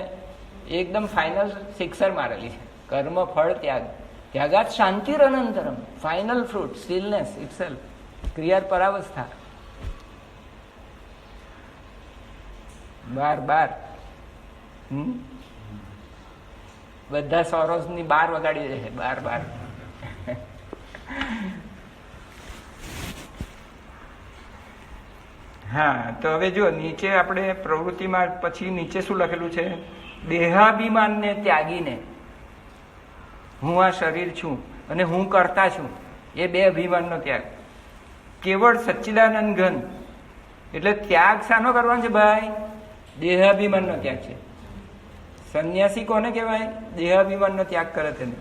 એકદમ ફાઇનલ શિક્ષર મારેલી છે. કર્મ ફળ ત્યાગ, ત્યાગાત શાંતિર અનંતરમ, ફાઇનલ ફ્રૂટ સ્ટીલનેસ ઇટસેલ્ફ, ક્રિયાર પરાવસ્થા. 12 બધા સોરોસ ની 12 વગાડી દે છે. 12. હા, તો હવે જો નીચે આપણે પ્રવૃત્તિમાં પછી નીચે શું લખેલું છે? દેહાભિમાનને ત્યાગીને હું આ શરીર છું અને હું કરતા છું, એ 2 અભિમાનનો ત્યાગ. કેવળ સચ્ચિદાનંદ ઘન, એટલે ત્યાગ શાનો કરવાનો છે ભાઈ? દેહાભિમાનનો ત્યાગ છે. સંન્યાસી કોને કહેવાય? દેહાભિમાનનો ત્યાગ કરે તેને.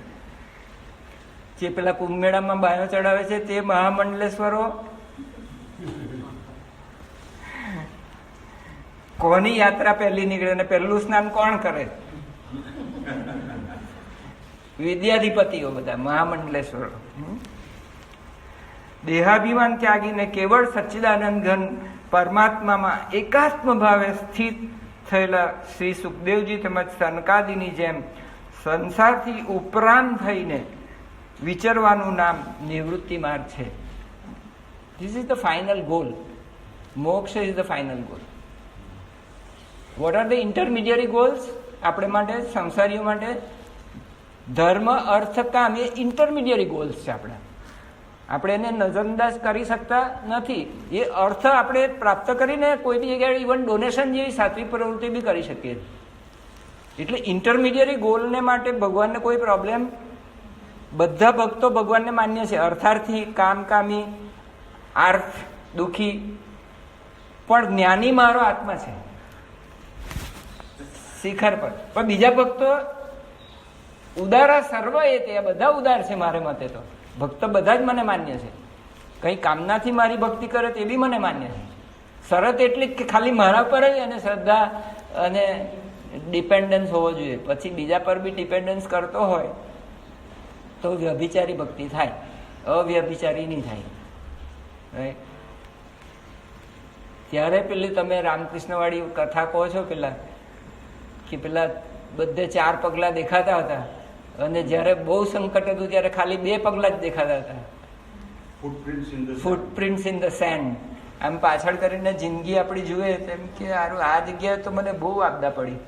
જે પેલા કુંભ મેળામાં બાયો ચડાવે છે તે મહામંડલેશ્વરો કોની યાત્રા પહેલી નીકળે ને પહેલું સ્નાન કોણ કરે? વિદ્યાધિપતિઓ બધા મહામંડલેશ્વરો. દેહાભિમાન ત્યાગીને કેવળ સચ્ચિદાનંદ ઘન પરમાત્મામાં એકાત્મ ભાવે સ્થિત થયેલા શ્રી સુખદેવજી તેમજ સનકાદીની જેમ સંસારથી ઉપરાંત થઈને વિચરવાનું નામ નિવૃત્તિ માર્ગ છે. This is the final goal. મોક્ષ is the final goal. What are the intermediary goals? આપણે માટે સંસારીઓ માટે ધર્મ અર્થ કામ એ ઇન્ટરમીડિયેટ ગોલ્સ છે. આપણે એને નજરઅંદાજ કરી શકતા નથી. એ અર્થ આપણે પ્રાપ્ત કરીને કોઈ બી જગ્યાએ ઇવન ડોનેશન જેવી સાત્વિક પ્રવૃત્તિ બી કરી શકીએ. એટલે ઇન્ટરમીડિયેટ ગોલને માટે ભગવાનને કોઈ પ્રોબ્લેમ, બધા ભક્તો ભગવાનને માન્ય છે. અર્થાર્થી, કામકામી, આર્થ, દુઃખી, પણ જ્ઞાની મારો આત્મા છે શિખર પર. પણ બીજા ભક્તો ઉદારા સર્વ એ તે બધા ઉદાર છે મારે મતે. તો ભક્ત બધા જ મને માન્ય છે. કઈ કામનાથી મારી ભક્તિ કરે તે બી મને માન્ય છે. શરત એટલી કે ખાલી મારા પર જ અને શ્રદ્ધા અને ડિપેન્ડન્સ હોવો જોઈએ. પછી બીજા પર બી ડિપેન્ડન્સ કરતો હોય તો વ્યભિચારી ભક્તિ થાય, અવ્યભિચારી નહીં થાય. રાઈટ? ત્યારે પેલી તમે રામકૃષ્ણ વાળી કથા કહો છો પેલા કે પેલા બધે 4 પગલા દેખાતા હતા અને જયારે બહુ સંકટ હતું ત્યારે ખાલી 2 પગલા જ દેખાતા હતા. Footprints in the sand. આમ પાછળ કરીને જિંદગી આપણી જુએ તેમ કે આ જગ્યાએ તો મને બહુ આપદા પડી,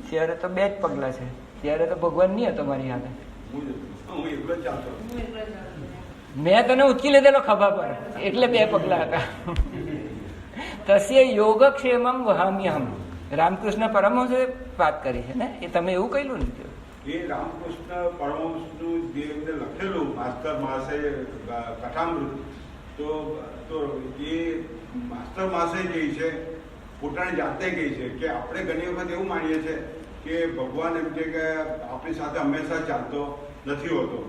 ત્યારે તો 2 જ પગલા છે. ત્યારે તો ભગવાન નહીં હતો મારી હાથે. મેં તને ઉચકી લીધેલો ખભા પર એટલે 2 પગલા હતા. તસ્ય યોગક્ષેમમ વહામ્યહમ. રામકૃષ્ણ પરમહંસે વાત કરી છે ને, એ તમે એવું કહેલું ને? એ રામકૃષ્ણ પરમહંસનું જે લખેલું માસ્ટર માસે કથામૃત, તો એ માસ્ટર માસે જે છે પોતાની જાતે કહી છે કે આપણે ઘણી વખત એવું માનીએ છીએ કે ભગવાન એમ છે કે આપણી સાથે હંમેશા ચાલતો નથી હોતો.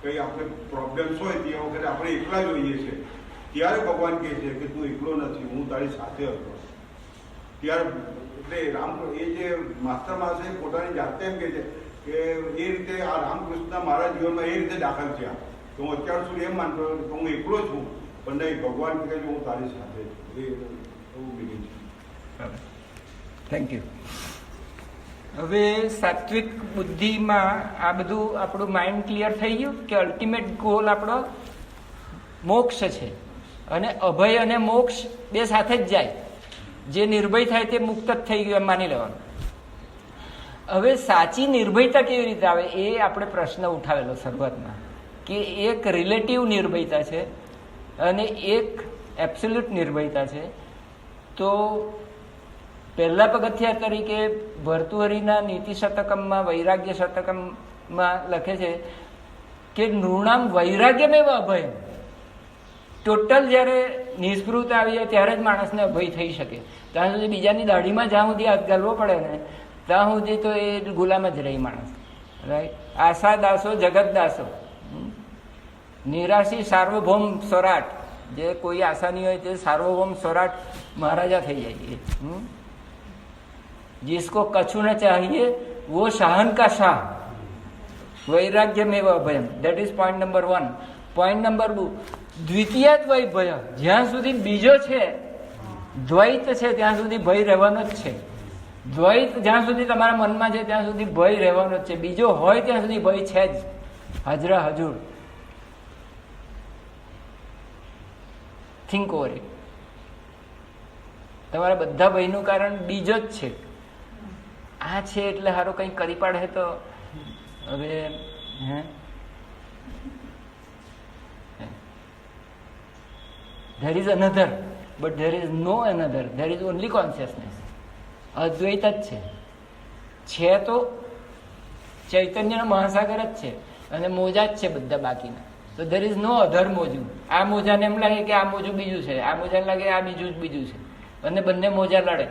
કંઈ આપણે પ્રોબ્લેમ્સ હોય તે વખતે આપણે એકલા જોઈએ છીએ. ત્યારે ભગવાન કહે છે કે તું એકલો નથી, હું તારી સાથે હતો. ત્યારે એટલે એ જે માસ્ટર માસે પોતાની જાતે એમ કહે છે કે એ રીતે આ રામકૃષ્ણ મારા જીવનમાં એ રીતે દાખલ થયા તો હું અત્યાર સુધી એમ માનતો કે હું એકલો છું, પણ નહીં, ભગવાન કહે છે હું તારી સાથે છું. એ એવું બીજું છે. Thank you. હવે સાત્વિક બુદ્ધિમાં આ બધું આપણું માઇન્ડ ક્લિયર થઈ ગયું કે અલ્ટિમેટ ગોલ આપણો મોક્ષ છે અને અભય અને મોક્ષ બે સાથે જ જાય. જે નિર્ભય થાય તે મુક્ત જ થઈ ગયું એમ માની લેવાનું. હવે સાચી નિર્ભયતા કેવી રીતે આવે એ આપણે પ્રશ્ન ઉઠાવેલો શરૂઆતમાં કે એક રિલેટિવ નિર્ભયતા છે અને એક એબ્સોલ્યુટ નિર્ભયતા છે. તો પહેલા પગથિયા તરીકે ભર્તુહરિના નીતિ શતકમમાં વૈરાગ્ય શતકમમાં લખે છે કે નૃણામ વૈરાગ્યમેવ અભય. ટોટલ જ્યારે નિસ્પૃહતા આવી જાય ત્યારે જ માણસને અભય થઈ શકે. ત્યાં સુધી બીજાની દાઢીમાં જ્યાં સુધી હાથ ગાલવો પડે ને ત્યાં સુધી તો એ ગુલામ જ રહી માણસ. રાઈટ? આશા દાસો જગત દાસો, નિરાશી સાર્વભૌમ સ્વરાટ. જે કોઈ આશા નહીં હોય તે સાર્વભૌમ સ્વરાટ મહારાજા થઈ જાય. जिसको कछु न चाहिए वो शाहन का शाह. वैराग्य में अभयम. That is point number 1. Point number 2, દ્વિતીયાત વય ભય. જ્યાં સુધી બીજો છે, દ્વૈત છે, ત્યાં સુધી ભય રહેવાનો જ છે. દ્વૈત જ્યાં સુધી તમારા મનમાં છે ત્યાં સુધી ભય રહેવાનો જ છે. બીજો હોય ત્યાં સુધી ભય છે જ, હાજરા હજુર. Think over it. તમારા બધા ભયનું કારણ બીજો જ છે. આ છે એટલે સારું કંઈક કરી પાડે તો હવે there is another, but there is no another. There is only consciousness. અદ્વૈત જ છે તો ચૈતન્યનો મહાસાગર જ છે અને મોજા જ છે બધા બાકીના. તો there is no other મોજું. આ મોજાને એમ લાગે કે આ મોજું બીજું છે, આ મોજાને લાગે આ બીજું જ બીજું છે, અને બંને મોજા લડે.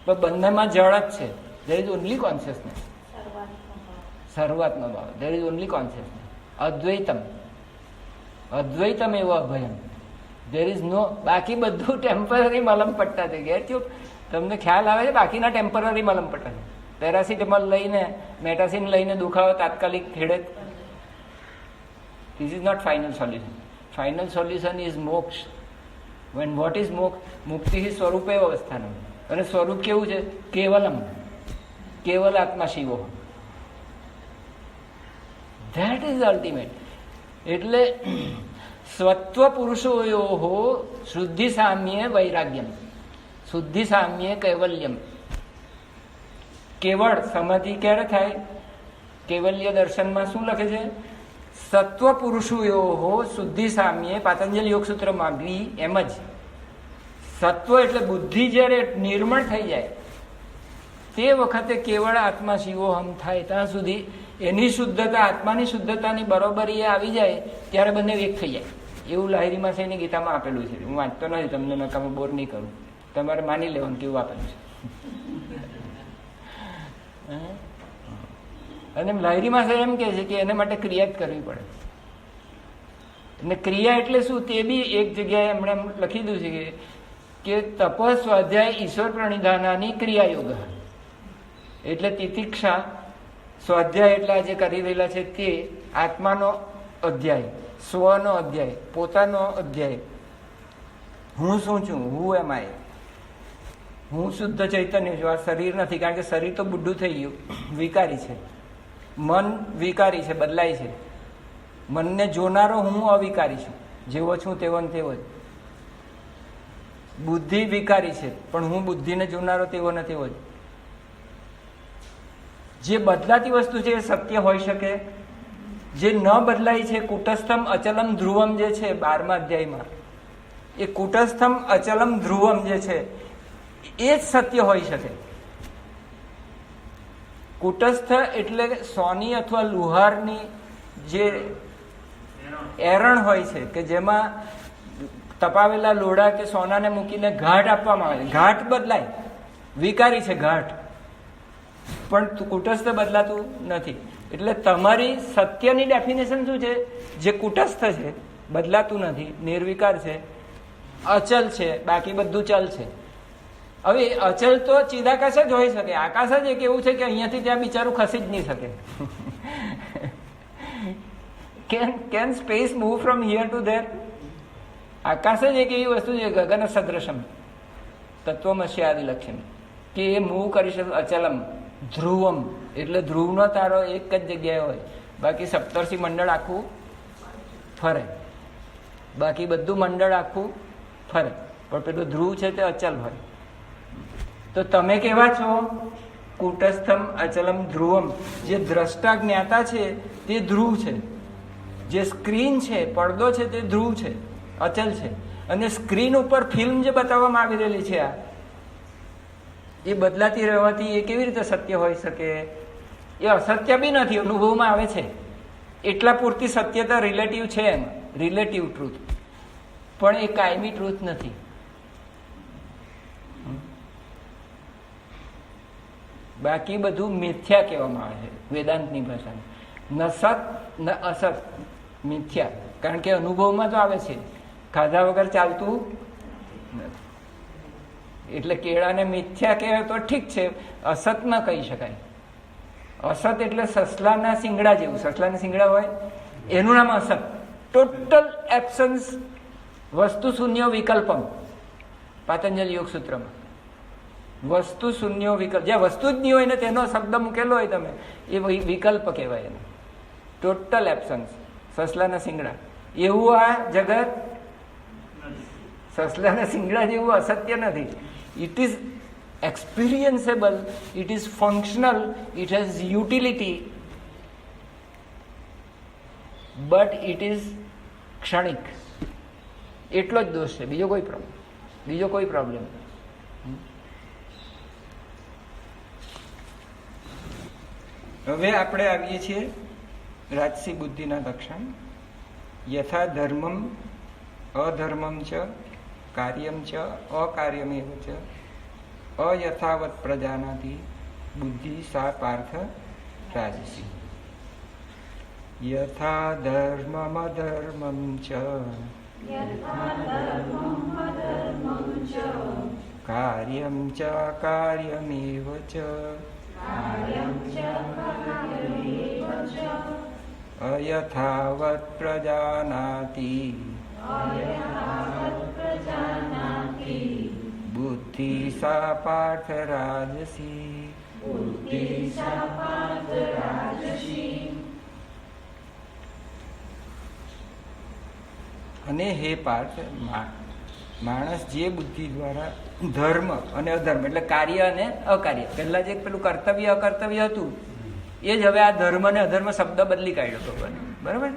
પણ બંનેમાં જળ જ છે. there is only consciousness. સર્વાત્મા ભાવ. there is only consciousness. અદ્વૈતમ. અદ્વૈતમ એવો અભયમ. there is no. બાકી બધું ટેમ્પરરી મલમ પટ્ટા થઈ ગયા. તમને ખ્યાલ આવે છે? બાકીના ટેમ્પરરી મલમ પટ્ટા છે. પેરાસિટામોલ લઈને, મેટાસિન લઈને દુખાવો તાત્કાલિક ખેડે. This is not final solution. Final solution is moksha. When what is moksha? મુક્તિ ही સ્વરૂપે અવસ્થાનું. અને સ્વરૂપ કેવું છે? કેવલમ. કેવલ આત્મા શિવો. That is ultimate. એટલે સ્વત્વ પુરુષોયો શુદ્ધિ સામ્યે વૈરાગ્યમ, શુદ્ધિ સામ્યે કૈવલ્યમ. કેવળ સમાધિ ક્યારે થાય? કૈવલ્ય દર્શનમાં શું લખે છે? સત્વ પુરુષોયો શુદ્ધિ સામ્યે પાતંજલિ યોગ સૂત્રમાં બી એમ જ. સત્વ એટલે બુદ્ધિ જ્યારે નિર્મળ થઈ જાય તે વખતે કેવળ આત્મા શિવોહમ થાય ત્યાં સુધી એની શુદ્ધતા, આત્માની શુદ્ધતાની બરોબરી આવી જાય ત્યારે બંને એક થઈ જાય. એવું લાહિરીમાં એની ગીતામાં આપેલું છે. હું વાંચતો નથી, તમને નકામો બોર નહીં કરું, તમારે માની લેવાનું કેવું આપેલું છે. અને લાહિરીમાં એમ કહે છે કે એના માટે ક્રિયા જ કરવી પડે. અને ક્રિયા એટલે શું તે બી એક જગ્યાએ એમણે લખી દીધું છે કે તપ સ્વાધ્યાય ઈશ્વર પ્રણિધાનાની ક્રિયા યોગ. એટલે તિતિક્ષા સ્વાધ્યાય એટલે આજે કરી રહેલા છે તે આત્માનો અધ્યાય, સ્વનો અધ્યાય, પોતાનો અધ્યાય. હું શું છું? હું એમાં હું શુદ્ધ ચૈતન્ય છું, આ શરીર નથી. કારણ કે શરીર તો બુઢું થઈ ગયું, વિકારી છે. મન વિકારી છે, બદલાય છે. મનને જોનારો હું અવિકારી છું, જેવો છું તેવો ને તેવો જ. બુદ્ધિ વિકારી છે, પણ હું બુદ્ધિને જોનારો તેવો ને તેવો જ. જે બદલાતી વસ્તુ છે એ સત્ય હોઈ શકે, જે ન બદલાય છે કુટસ્થમ અચલમ ધ્રુવમ જે છે 12મા અધ્યાયમાં, એ કુટસ્થમ અચલમ ધ્રુવમ જે છે એ જ સત્ય હોઈ શકે. કુટસ્થ એટલે સોની અથવા લુહારની જે એરણ હોય છે કે જેમાં તપાવેલા લોડા કે સોનાને મૂકીને ઘાટ આપવામાં આવે છે. ઘાટ બદલાય, વિકારી છે ઘાટ, પણ કુટસ્થ બદલાતું નથી. એટલે તમારી સત્યની ડેફિનેશન શું છે? જે કુટસ્થ છે, બદલાતું નથી, નિર્વિકાર છે, અચલ છે, બાકી બધું ચલ છે. હવે અચલ તો ચિદાકાશ જ હોઈ શકે. આકાશ જ એક એવું છે કે અહીંયાથી ત્યાં બિચારું ખસી જ નહીં શકે. Can space move from here to there? આકાશ જ એક એવી વસ્તુ છે, ગગન સદૃશમ તત્વમસ્ય આદિ લક્ષણ, કે એ મૂવ કરી શકે. અચલમ ધ્રુવમ એટલે ધ્રુવનો તારો એક જ જગ્યાએ હોય, બાકી સપ્તર્ષિ મંડળ આખું ફરે, બાકી બધું મંડળ આખું ફરે, પણ પેલું ધ્રુવ છે તે અચલ હોય. તો તમે કેવા છો? કુટસ્થમ અચલમ ધ્રુવમ. જે દ્રષ્ટા જ્ઞાતા છે તે ધ્રુવ છે, જે સ્ક્રીન છે, પડદો છે તે ધ્રુવ છે, અચલ છે. અને સ્ક્રીન ઉપર ફિલ્મ જે બતાવવામાં આવી રહેલી છે આ, એ બદલાતી રહેવાથી એ કેવી રીતે સત્ય હોઈ શકે? એ અસત્ય બી નથી, અનુભવમાં આવે છે એટલા પૂરતી સત્યતા રિલેટિવ છે, એમ રિલેટિવ ટ્રુથ, પણ એ કાયમી ટ્રુથ નથી. બાકી બધું મિથ્યા કહેવામાં આવે છે વેદાંતની ભાષામાં. ન સત ન અસત, મિથ્યા. કારણ કે અનુભવમાં તો આવે છે, ખાધા વગર ચાલતું નથી. એટલે કેળાને મિથ્યા કહેવાય તો ઠીક છે, અસત ન કહી શકાય. અસત એટલે સસલાના શિંગડા જેવું. સસલાના શિંગડા હોય એનું નામ અસત. ટોટલ એબ્સન્સ વસ્તુ શૂન્ય વિકલ્પમ, પાતંજલિ યોગ સૂત્રમાં. વસ્તુ શૂન્ય વિકલ્પ, જ્યાં વસ્તુ જ નહીં હોય ને તેનો શબ્દ મૂકેલો હોય તમે, એ વિકલ્પ કહેવાય એને. ટોટલ એબ્સન્સ, સસલાના શિંગડા. એવું આ જગત સસલાના શિંગડા જેવું અસત્ય નથી. It is experienceable, it is functional, it has utility, but it is ક્ષણિક. એટલો જ દોષ છે, બીજો કોઈ પ્રોબ્લેમ. હવે આપણે આવીએ છીએ રાજસી બુદ્ધિના લક્ષણ. યથા ધર્મમ અધર્મમ ચ કાર્યમ ચ અકાર્યમેવ ચ અયથાવત પ્રજાનાતિ બુદ્ધિ સા પાર્થ રાજસી. યથા ધર્મમ અધર્મમ ચ કાર્યમ ચ કાર્યમેવ ચ અયથાવત પ્રજાનાતિ બુદ્ધિ સા પાર્થ રાજસી. અને હે પાર્થ, માણસ જે બુદ્ધિ દ્વારા ધર્મ અને અધર્મ એટલે કાર્ય અને અકાર્ય, પહેલા જે પેલું કર્તવ્ય અકર્તવ્ય હતું એ જ હવે આ ધર્મ અને અધર્મ શબ્દ બદલી કાઢ્યો ભગવાને, બરાબર?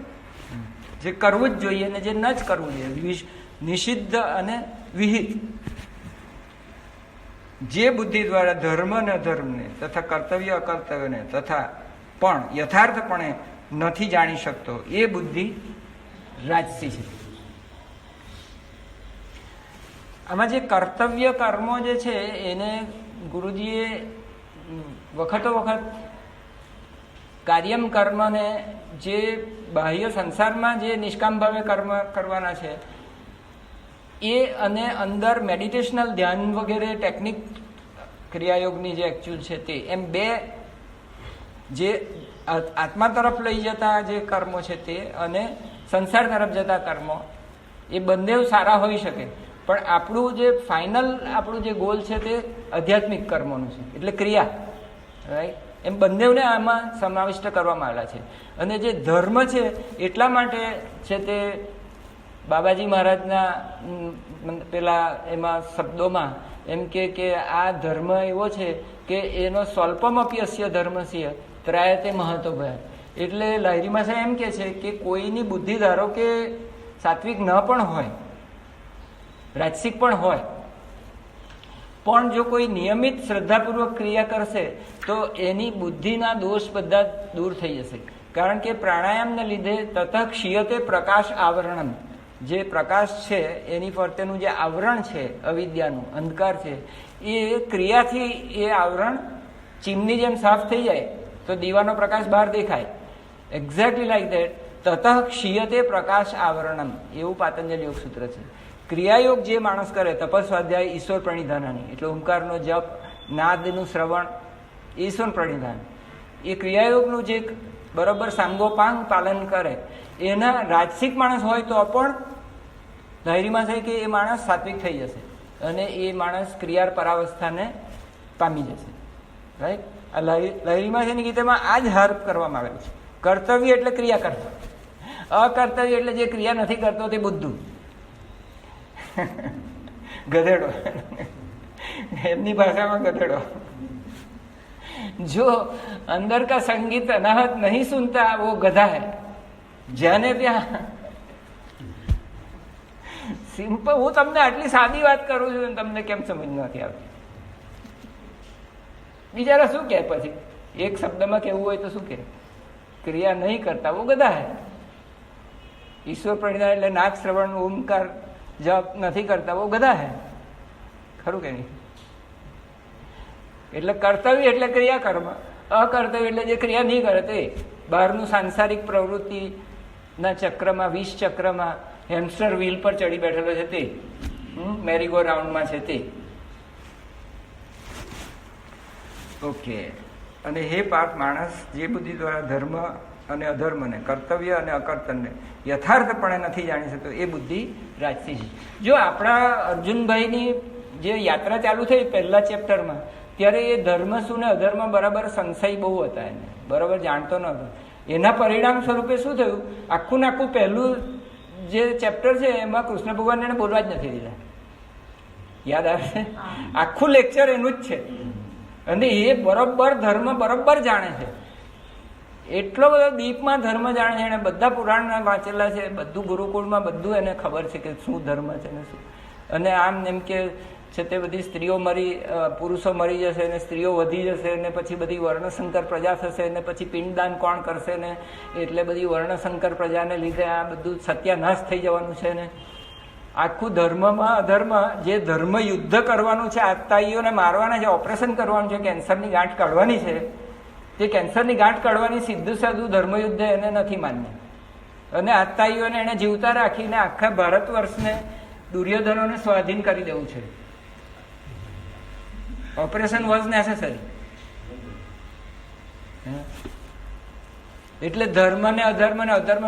જે કરવું જ જોઈએ ને જે ન જ કરવું જોઈએ, નિષિદ્ધ અને વિહિત. જે બુદ્ધિ દ્વારા ધર્મ અને અધર્મને તથા કર્તવ્ય અકર્તવ્યને તથા પણ યથાર્થપણે નથી જાણી શકતો એ બુદ્ધિ રાજસી છે. આમાં જે કર્તવ્ય કર્મો જે છે એને ગુરુજીએ વખતો વખત કાર્યમ કર્મને જે બાહ્ય સંસારમાં જે નિષ્કામ ભાવે કર્મ કરવાના છે એ અને અંદર મેડિટેશનલ ધ્યાન વગેરે ટેકનિક ક્રિયાયોગની જે એકચ્યુઅલ છે તે, એમ બે જે આત્મા તરફ લઈ જતા જે કર્મો છે તે અને સંસાર તરફ જતા કર્મો એ બંને સારા હોઈ શકે, પણ આપણું જે ફાઇનલ આપણું જે ગોલ છે તે આધ્યાત્મિક કર્મોનું છે, એટલે ક્રિયા, રાઈટ? એમ બંનેને આમાં સમાવિષ્ટ કરવામાં આવેલા છે. અને જે ધર્મ છે એટલા માટે છે તે બાબાજી મહારાજના પેલા એમાં શબ્દોમાં એમ કે આ ધર્મ એવો છે કે એનો સ્વલ્પમપી અસ્ય ધર્મસ્ય ત્રાયતે મહતો ભય. એટલે લાહિરીમાં સાહેબ એમ કે છે કે કોઈની બુદ્ધિ ધારો કે સાત્વિક ન પણ હોય, રાજસિક પણ હોય, પણ જો કોઈ નિયમિત શ્રદ્ધાપૂર્વક ક્રિયા કરશે તો એની બુદ્ધિના દોષ બધા દૂર થઈ જશે. કારણ કે પ્રાણાયામને લીધે તતઃ ક્ષીયતે પ્રકાશ આવરણમ, જે પ્રકાશ છે એની ફરતેનું જે આવરણ છે અવિદ્યાનું, અંધકાર છે, એ ક્રિયાથી એ આવરણ ચીમની જેમ સાફ થઈ જાય તો દીવાનો પ્રકાશ બહાર દેખાય. એક્ઝેક્ટલી લાઈક દેટ તતઃ ક્ષીયતે પ્રકાશ આવરણમ, એવું પાતંજલિ યોગ સૂત્ર છે. ક્રિયાયોગ જે માણસ કરે, તપસ્વાધ્યાય ઈશ્વર પ્રણિધાનાની, એટલે ઓમકારનો જપ, નાદનું શ્રવણ, ઈશ્વર પ્રણિધાન, એ ક્રિયાયોગનું જે બરોબર સાંગોપાંગ પાલન કરે, એના રાજસિક માણસ હોય તો પણ લાહિરીમાં થાય કે એ માણસ સાત્વિક થઈ જશે અને એ માણસ ક્રિયા પરાવસ્થાને પામી જશે, રાઈટ? આ લાહિરીમાં છે ને ગીતામાં આ જ હાર કરવામાં આવેલું છે. કર્તવ્ય એટલે ક્રિયા કરતો, અકર્તવ્ય એટલે જે ક્રિયા નથી કરતો તે બુદ્ધુ, ગધેડો, એમની ભાષામાં ગધેડો. જો અંદર કા સંગીત અનાહત નહીં સુનતા वो गधा है, જ્યાંને ત્યાં. સિમ્પલ, હું તમને આટલી સાદી વાત કરું છું તમને કેમ સમજ નથી આવતી? બિચારા શું કહે પછી? એક શબ્દમાં કહેવું હોય તો શું કહે? ક્રિયા નહીં કરતા वो गधा है. ઈશ્વર પ્રણિધાન એટલે નાદ શ્રવણ ઓમકાર જપ નથી કરતા वो गधा है, ખરું કે નહીં? એટલે કર્તવ્ય એટલે ક્રિયા કર્મ, અકર્તવ્ય એટલે જે ક્રિયા નહીં કરે તે બહારનું સાંસારિક પ્રવૃત્તિના ચક્રમાં, 20 ચક્રમાં હેમસ્ટર વ્હીલ પર ચડી બેઠેલો છે તે, મેરીગો રાઉન્ડમાં છે તે. ઓકે. અને હે પાર્થ, માણસ જે બુદ્ધિ દ્વારા ધર્મ અને અધર્મને, કર્તવ્ય અને અકર્તવ્યને યથાર્થપણે નથી જાણી શકતો એ બુદ્ધિ રાજસી છે. જો આપણા અર્જુનભાઈની જે યાત્રા ચાલુ થઈ પહેલા ચેપ્ટરમાં, ત્યારે એ ધર્મ શું ને અધર્મ બરાબર સંશય બહુ હતા, એને બરાબર જાણતો નહોતો. એના પરિણામ સ્વરૂપે શું થયું? આખું ને આખું પહેલું જે ચેપ્ટર છે એમાં કૃષ્ણ ભગવાન એને બોલવા જ નથી દીધા. યાદ આવે છે? આખું લેક્ચર એનું જ છે. અને એ બરોબર ધર્મ બરોબર જાણે છે, એટલો બધો દીપમાં ધર્મ જાણે છે. એને બધા પુરાણ વાંચેલા છે, બધું ગુરુકુળમાં બધું એને ખબર છે કે શું ધર્મ છે ને શું. અને આમ એમ કે છે તે બધી સ્ત્રીઓ પુરુષો મરી જશે ને સ્ત્રીઓ વધી જશે ને પછી બધી વર્ણશંકર પ્રજા થશે ને પછી પિંડદાન કોણ કરશે ને, એટલે બધી વર્ણશંકર પ્રજાને લીધે આ બધું સત્યાનાશ થઈ જવાનું છે ને. આખું ધર્મમાં અધર્મ, જે ધર્મ યુદ્ધ કરવાનું છે, આત્તાઈઓને મારવાના છે, ઓપરેશન કરવાનું છે, કેન્સરની ગાંઠ કાઢવાની છે, તે કેન્સરની ગાંઠ કાઢવાની સીધું સાધું ધર્મયુદ્ધ એને નથી માન્ય. અને આત્તાઈઓને એને જીવતા રાખીને આખા ભારત વર્ષને દુર્યોધનોને સ્વાધીન કરી દેવું છે. Operation was necessary. એટલે ધર્મ ને અધર્મ ને અધર્મ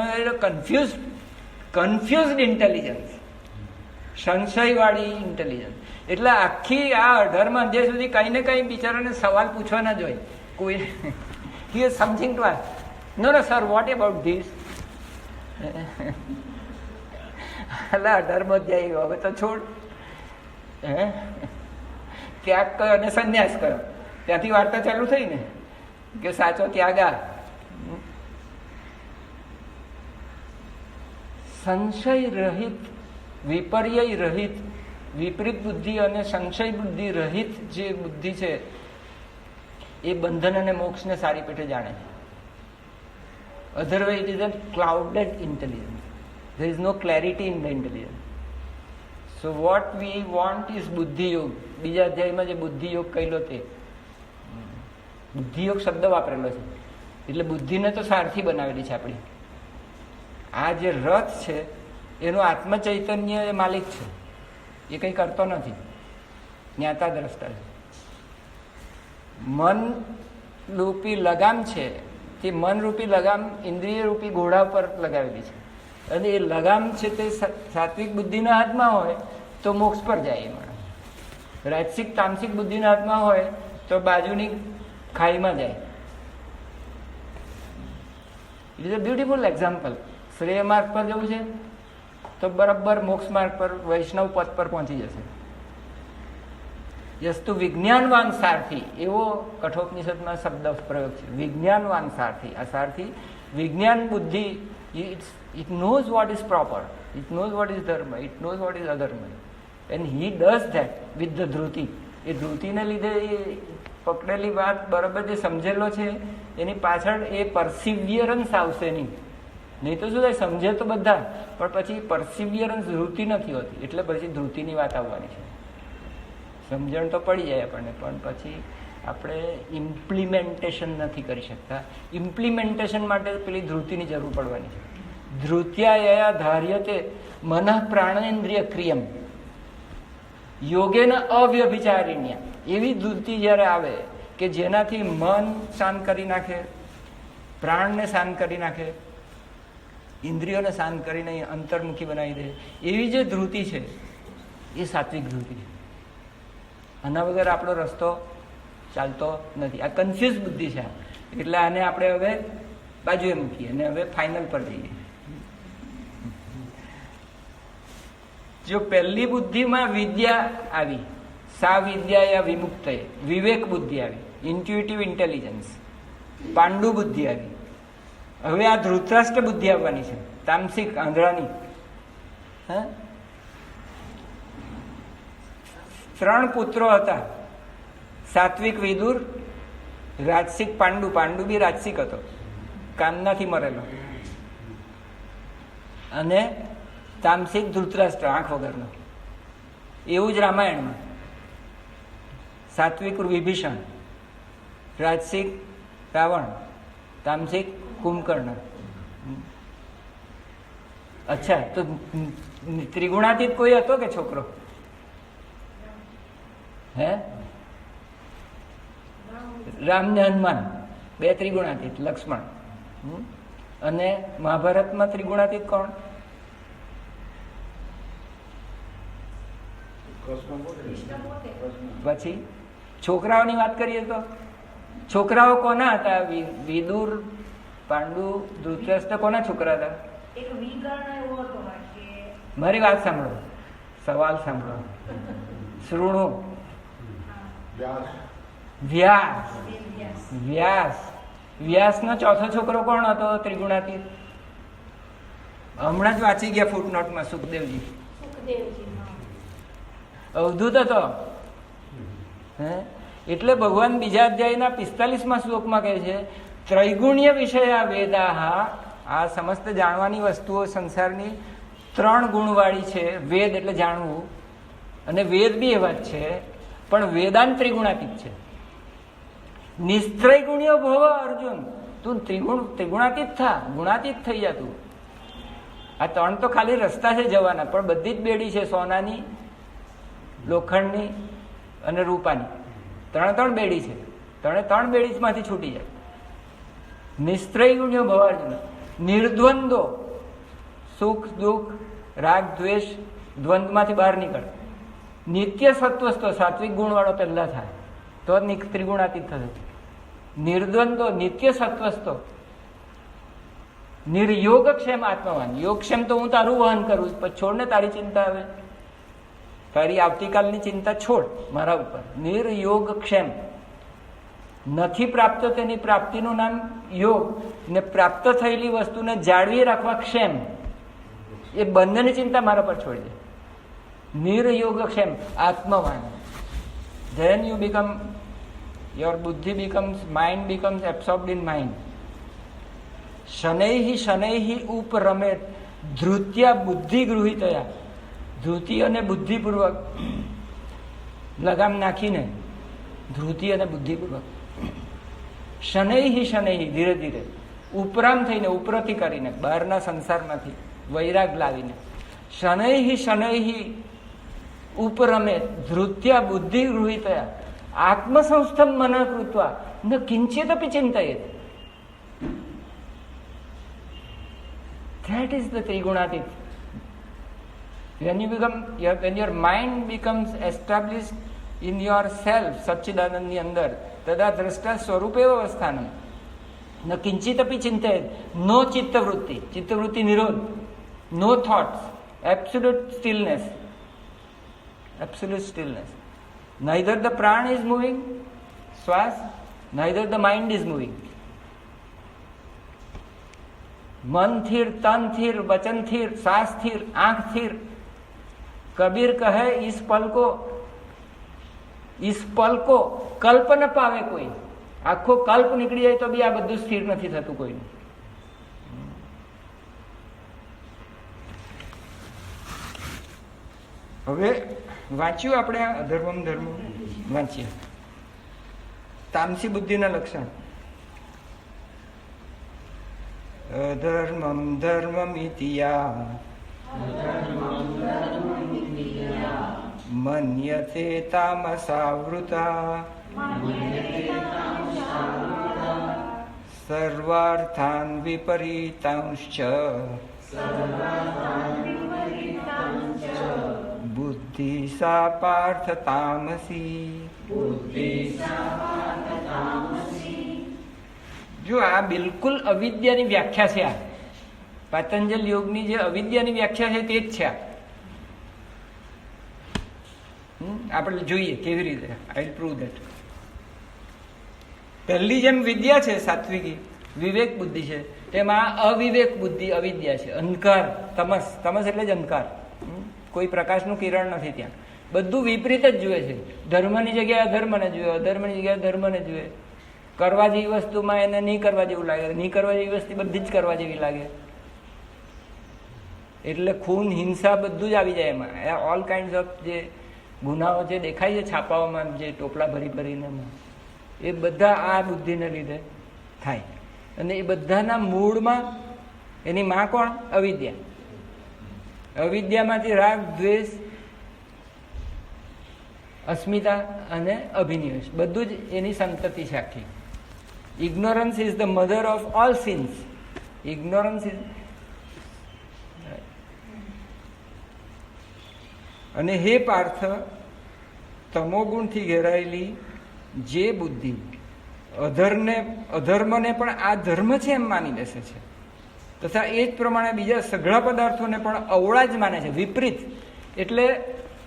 કન્ફ્યુઝડ ઇન્ટેલિજન્સ, સંશયવાળી ઇન્ટેલિજન્સ. એટલે આખી આ અઢાર અધ્યાય સુધી કઈ ને કઈ બિચારાને સવાલ પૂછવાના જ હોય કોઈ. He is something to ask. No sir, what about this? એટલે 18મો અધ્યાય હવે તો છોડ. હે ત્યાગ કર્યો અને સંન્યાસ કર્યો, ત્યાંથી વાર્તા ચાલુ થઈ ને કે સાચો ત્યાગ આ. સંશય રહિત, વિપર્ય રહિત, વિપરીત બુદ્ધિ અને સંશય બુદ્ધિ રહિત જે બુદ્ધિ છે એ બંધન અને મોક્ષને સારી પેટે જાણે છે. Otherwise it is a clouded intelligence. there is no clarity in the intelligence. so what we want is બુદ્ધિ યોગ. બીજા અધ્યાયમાં જે બુદ્ધિ યોગ કહેલો તે બુદ્ધિ યોગ શબ્દ વાપરેલો છે એટલે બુદ્ધિને તો સારથી બનાવેલી છે આપણી. આ જે રથ છે એનું આત્મ ચૈતન્ય એ માલિક છે, એ કંઈ કરતો નથી, જ્ઞાતા દ્રષ્ટા છે. મન રૂપી લગામ છે તે મન રૂપી લગામ ઇન્દ્રિય રૂપી ઘોડા પર લગાવેલી છે અને એ લગામ છે તે સાત્વિક બુદ્ધિના હાથમાં હોય તો મોક્ષ પર જાય એ માણસ. રાજસિક તામસિક બુદ્ધિના હાથમાં હોય તો બાજુની ખાઈમાં જાય. It is a beautiful example. શ્રેય માર્ગ પર જવું છે તો બરાબર મોક્ષ માર્ગ પર વૈષ્ણવ પદ પર પહોંચી જશે. યસ્તુ વિજ્ઞાનવાન સારથી એવો કઠોપનિષદમાં શબ્દ પ્રયોગ છે. વિજ્ઞાનવાન સારથી. આ સારથી વિજ્ઞાન બુદ્ધિ, it knows what is proper, it knows what is dharma, it knows what is adharma, and he does that with the dhruti. એ ધ્રુતિને લીધે એ પકડેલી વાત બરાબર જે સમજેલો છે એની પાછળ એ પરસિવિયરન્સ આવશે નહીં તો શું થાય, સમજે તો બધા પણ પછી પરસિવિયરન્સ ધ્રુતિ નથી હોતી એટલે પછી ધ્રુતિની વાત આવવાની છે. સમજણ તો પડી જાય આપણને પણ પછી આપણે ઇમ્પ્લિમેન્ટેશન નથી કરી શકતા. ઇમ્પ્લિમેન્ટેશન માટે પેલી ધ્રુતિની જરૂર પડવાની છે. ધ્રુત્યાયા ધાર્યતે મનઃ પ્રાણેન્દ્રિય ક્રિયમ યોગેન અવ્યભિચારિણ્ય. એવી ધ્રુતિ જ્યારે આવે કે જેનાથી મન શાંત કરી નાખે, પ્રાણને શાંત કરી નાખે, ઇન્દ્રિયોને શાંત કરીને અંતર્મુખી બનાવી દે, એવી જે ધ્રુતિ છે એ સાત્વિક ધ્રુતિ છે. આના વગર આપણો રસ્તો ચાલતો નથી. આ કન્ફ્યુઝ બુદ્ધિ છે એટલે આને આપણે હવે બાજુએ મૂકીએ અને હવે ફાઇનલ પર જઈએ. જો પહેલી બુદ્ધિમાં વિદ્યા આવી, સા વિદ્યા વિમુક્ત, વિવેક બુદ્ધિ આવી, ઇન્ટ્યુટિવ ઇન્ટેલિજન્સ, પાંડુ બુદ્ધિ આવી. હવે આ ધૃતરાષ્ટ્ર બુદ્ધિ આવવાની છે, તામસિક આંધળાની. હા, 3 પુત્રો હતા, સાત્વિક વિદુર, રાજસિક પાંડુ. પાંડુ બી રાજસિક હતો, કામનાથી મરેલો, અને તામસિક ધૃતરાષ્ટ્ર, આંખ વગરનો. એવું જ રામાયણમાં સાત્વિક વિભીષણ, રાજસિક રાવણ, તામસિક કુંભકર્ણ. અચ્છા, તો ત્રિગુણાતીત કોઈ હતો કે છોકરો? હે, રામ ને હનુમાન 2 ત્રિગુણાતીત, લક્ષ્મણ. અને મહાભારતમાં ત્રિગુણાતીત કોણ? પછી છોકરાઓની વાત કરીએ તો છોકરાઓ કોના હતા? વિદુર, પાંડુ, ધૃતરાષ્ટ્ર કોના છોકરા હતા? એક વિકર્ણ એવો હતો કે મારી વાત સાંભળો, સવાલ સાંભળો, શ્રુણો. વ્યાસ. વ્યાસ. વ્યાસનો ચોથો છોકરો કોણ હતો ત્રિગુણાતીત? હમણાં જ વાંચી ગયા ફૂટનોટમાં, સુખદેવજી. અવધૂત હતો. હે, એટલે ભગવાન બીજા અધ્યાયના 45મા શ્લોકમાં કહે છે ત્રૈગુણ્ય વિષયા વેદાહ. આ સમસ્ત જાણવાની વસ્તુઓ સંસારની 3 ગુણવાળી છે. વેદ એટલે જાણવું, અને વેદ બી એવા જ છે, પણ વેદાંત ત્રિગુણાતીત છે. નિસ્ત્રૈગુણ્ય ભવ અર્જુન, તું ત્રિગુણાતીત થા, ગુણાતીત થઈ જા તું. આ 3 તો ખાલી રસ્તા છે જવાના, પણ બધી જ બેડી છે, સોનાની, લોખંડની અને રૂપાની. 3 બેડી છે. 3 બેડીમાંથી છૂટી જાય. નિસ્ત્રૈગુણ્ય ભવ અર્જુન, નિર્દ્વંદો, સુખ દુઃખ રાગ દ્વેષ દ્વંદમાંથી બહાર નીકળ. નિત્ય સત્વસ્તો, સાત્વિક ગુણવાળો પહેલા થાય તો ત્રિગુણાતીત થશે. નિર્દ્વંદો, નિત્ય સત્વસ્તો, નિર્યોગક્ષેમ આત્મવાન. યોગક્ષેમ તો હું તારું વહન કરું, પછી છોડને તારી ચિંતા આવે. તારી આવતીકાલની ચિંતા છોડ મારા ઉપર. નિર્યોગક્ષેમ, નથી પ્રાપ્ત તેની પ્રાપ્તિનું નામ યોગ, ને પ્રાપ્ત થયેલી વસ્તુને જાળવી રાખવા ક્ષેમ. એ બંનેની ચિંતા મારા પર છોડી દે. નિર્યોગક્ષેમ, આત્મવાન. Then you become, your buddhi becomes, mind becomes absorbed in mind. શનૈહિ શનૈહિ ઉપરમેત ધૃત્યા બુદ્ધિ ગૃહિતયા. ધૃતિ અને બુદ્ધિપૂર્વક લગામ નાખીને, ધૃતિ અને બુદ્ધિપૂર્વક. શનૈહિ શનૈહિ, ધીરે ધીરે, ઉપરામ થઈને, ઉપરથી કરીને, બહારના સંસારમાંથી વૈરાગ લાવીને. શનૈહિ શનૈહિ ઉપરમેત ધૃત્યા બુદ્ધિ ગૃહિતયા આત્મસંસ્થમ મનઃ કૃત્વા ન કિંચિદપી ચિંતયેત. That is the Trigunatit. When your mind becomes established in yourself, Satchidanand ની અંદર, તદા દ્રષ્ટા સ્વરૂપેવ અવસ્થાનમ ન કિંચિદપી ચિંતયેત. નો ચિત્તવૃત્તિ, ચિત્તવૃત્તિ નિરોધ, no thoughts, absolute stillness. Absolute stillness. Neither the prana is moving, swas, neither the mind is moving. मन थिर, तन थिर, वचन थिर, सांस थिर, आंख थिर. कबीर कहे इस पल को कल्प न पावे कोई. આખો કલ્પ નીકળી જાય તો બી આ બધું સ્થિર નથી થતું કોઈનું. હવે વાંચ્યું આપણે આ અધર્મમ ધર્મ વાંચીએ. તામસી બુદ્ધિના લક્ષણ. અધર્મમ ધર્મમિતિયા મન્યતે તામસાવૃતા સર્વાર્થાન વિપરીતાંશ્ચ બુદ્ધિ સા પાર્થ તામસી. જો આ બિલકુલ અવિદ્યાની વ્યાખ્યા છે. આ પતંજલ યોગની જે અવિદ્યાની વ્યાખ્યા છે તે જ છે. આપણે જોઈએ કેવી રીતે. I will prove that. પહેલી જેમ વિદ્યા છે સાત્વિકી, વિવેક બુદ્ધિ છે, તેમાં અવિવેક બુદ્ધિ અવિદ્યા છે. અંધકાર, તમસ. તમસ એટલે જ અંધકાર. કોઈ પ્રકાશનું કિરણ નથી ત્યાં. બધું વિપરીત જ જુએ છે. ધર્મની જગ્યાએ અધર્મને જુએ, અધર્મની જગ્યાએ ધર્મને જુએ. કરવા જેવી વસ્તુમાં એને નહીં કરવા જેવું લાગે, નહીં કરવા જેવી વસ્તુ બધી જ કરવા જેવી લાગે. એટલે ખૂન, હિંસા બધું જ આવી જાય એમાં. ઓલ કાઇન્ડ ઓફ જે ગુનાઓ જે દેખાય છે છાપાઓમાં, જે ટોપલા ભરી ભરીને, એ બધા આ બુદ્ધિને લીધે થાય. અને એ બધાના મૂળમાં એની માં કોણ? અવિદ્યા. અવિદ્યામાંથી રાગ, દ્વેષ, અસ્મિતા અને અભિનિવેશ બધું જ એની સંતતિ છે આખી. Ignorance is the mother of all since. Ignorance is. અને હે પાર્થ, તમોગુણથી ઘેરાયેલી જે બુદ્ધિ અધર્મને પણ આ ધર્મ છે એમ માની બેસે છે, તથા એ જ પ્રમાણે બીજા સઘળા પદાર્થોને પણ અવળા જ માને છે, વિપરીત. એટલે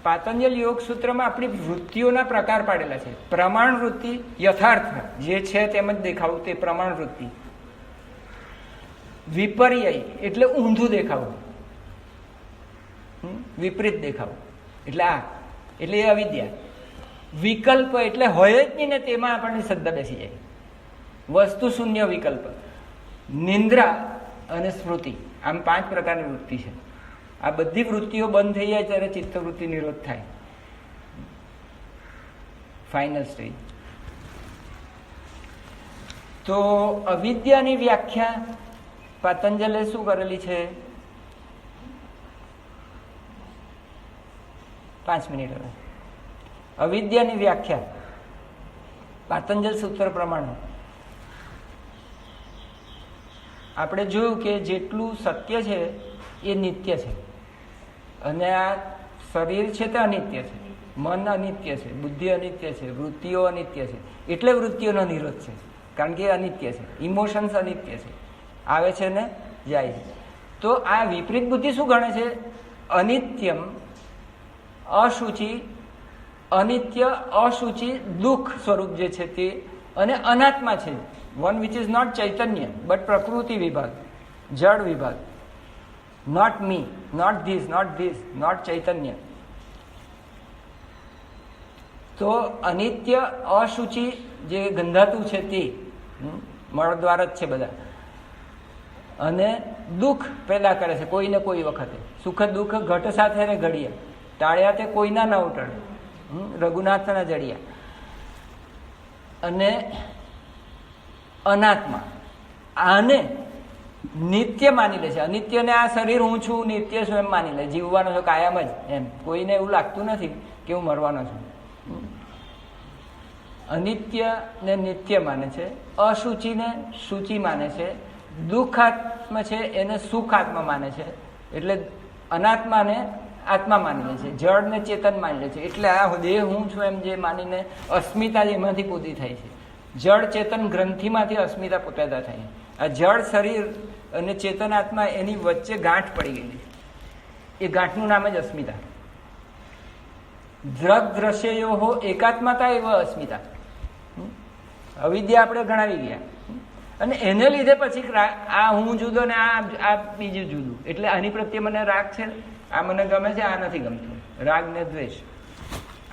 પાતંજલ યોગ સૂત્રમાં આપણી વૃત્તિઓના પ્રકાર પાડેલા છે. પ્રમાણ વૃત્તિ, યથાર્થ જે છે તેમ જ દેખાવું, તે પ્રમાણ વૃત્તિ. વિપર્યય એટલે ઊંધું દેખાવું, વિપરીત દેખાવું, એટલે આ, એટલે એ અવિદ્યા. વિકલ્પ એટલે હોય જ નહીં ને તેમાં આપણને શ્રદ્ધા બેસી જાય. વસ્તુ શૂન્ય વિકલ્પ. નિંદ્રા અને સ્મૃતિ, આમ 5 પ્રકારની વૃત્તિ છે. આ બધી વૃત્તિઓ બંધ થઈ જાય ત્યારે ચિત્તવૃત્તિ નિરોધ થાય. Final stage. તો અવિદ્યાની વ્યાખ્યા પતંજલે શું કરેલી છે? 5 મિનિટ. હવે અવિદ્યાની વ્યાખ્યા પાતંજલ સૂત્ર પ્રમાણે આપણે જોયું કે જેટલું સત્ય છે એ નિત્ય છે, અને આ શરીર છે તે અનિત્ય છે, મન અનિત્ય છે, બુદ્ધિ અનિત્ય છે, વૃત્તિઓ અનિત્ય છે. એટલે વૃત્તિઓનો નિરોધ છે, કારણ કે એ અનિત્ય છે. ઇમોશન્સ અનિત્ય છે, આવે છે ને જાય છે. તો આ વિપરીત બુદ્ધિ શું ગણે છે? અનિત્યમ અશુચિ, અનિત્ય, અશુચિ, દુઃખ સ્વરૂપ જે છે તે, અને અનાત્મા છે, વન વિચ ઇઝ નોટ ચૈતન્ય બટ પ્રકૃતિ વિભાગ, જડ વિભાગ, not me, not this, not ચૈતન્ય. તો અનિત્ય, અશુચિ જે ગંધાતું છે તે મળ દ્વાર જ છે બધા, અને દુઃખ પેદા કરે છે કોઈને કોઈ વખતે. સુખ દુઃખ ઘટ સાથે રે ઘડિયા, ટાળ્યા તે કોઈના ન ઉટળે, રઘુનાથના જડિયા. અને અનાત્મા આને નિત્ય માની લે છે. અનિત્યને આ શરીર હું છું, નિત્ય છું એમ માની લે, જીવવાનો છું કાયમ જ એમ. કોઈને એવું લાગતું નથી કે હું મરવાનો છું. અનિત્ય ને નિત્ય માને છે, અશુચિને શુચિ માને છે, દુઃખાત્મા છે એને સુખાત્મા માને છે, એટલે અનાત્માને આત્મા માની લે છે, જળ ને ચેતન માની લે છે. એટલે આ દેહ હું છું એમ જે માનીને અસ્મિતા એમાંથી પૂરી થાય છે. જળ ચેતન ગ્રંથિમાંથી અસ્મિતા પેદા થાય. આ જળ શરીર અને ચેતન આત્મા એની વચ્ચે ગાંઠ પડી ગયેલી, એ ગાંઠનું નામ જ અસ્મિતા. દ્રગ દ્રશ્યો હો એકાત્મતા એવા અસ્મિતા. અવિદ્યા આપણે ગણાવી ગયા, અને એને લીધે પછી આ હું જુદો ને આ બીજું જુદું. એટલે આની પ્રત્યે મને રાગ છે, આ મને ગમે છે, આ નથી ગમતું, રાગ ને દ્વેષ.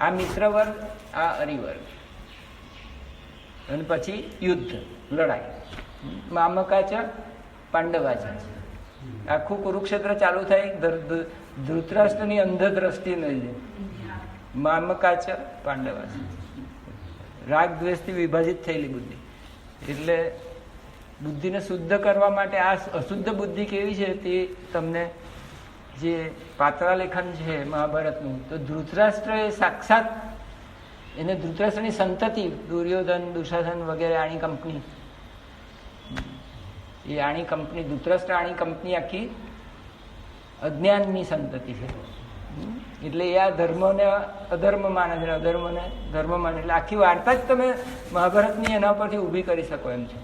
આ મિત્ર વર્ગ, આ અરિવર્ગ. અને પછી યુદ્ધ, લડાઈ, મામકાચા પાંડવાચા. આખું કુરુક્ષેત્ર ચાલુ થાય ધૃતરાષ્ટ્રની અંધદ્રષ્ટિને લીધે. મામકાચા પાંડવાચા, રાગ દ્વેષથી વિભાજિત થયેલી બુદ્ધિ. એટલે બુદ્ધિને શુદ્ધ કરવા માટે આ અશુદ્ધ બુદ્ધિ કેવી છે તે તમને જે પાત્રાલેખન છે મહાભારતનું, તો ધૃતરાષ્ટ્ર એ સાક્ષાત એને ધૃતરાષ્ટ્રની સંતતિ, દુર્યોધન, દુશાસન વગેરે આણી કંપની, એ આણી કંપની, ધૃતરાષ્ટ્ર આણી કંપની આખી અજ્ઞાનની સંતતિ છે. એટલે એ આ ધર્મને અધર્મ માને છે, અધર્મને ધર્મ માને. એટલે આખી વાર્તા જ તમે મહાભારતની એના પરથી ઊભી કરી શકો એમ છે.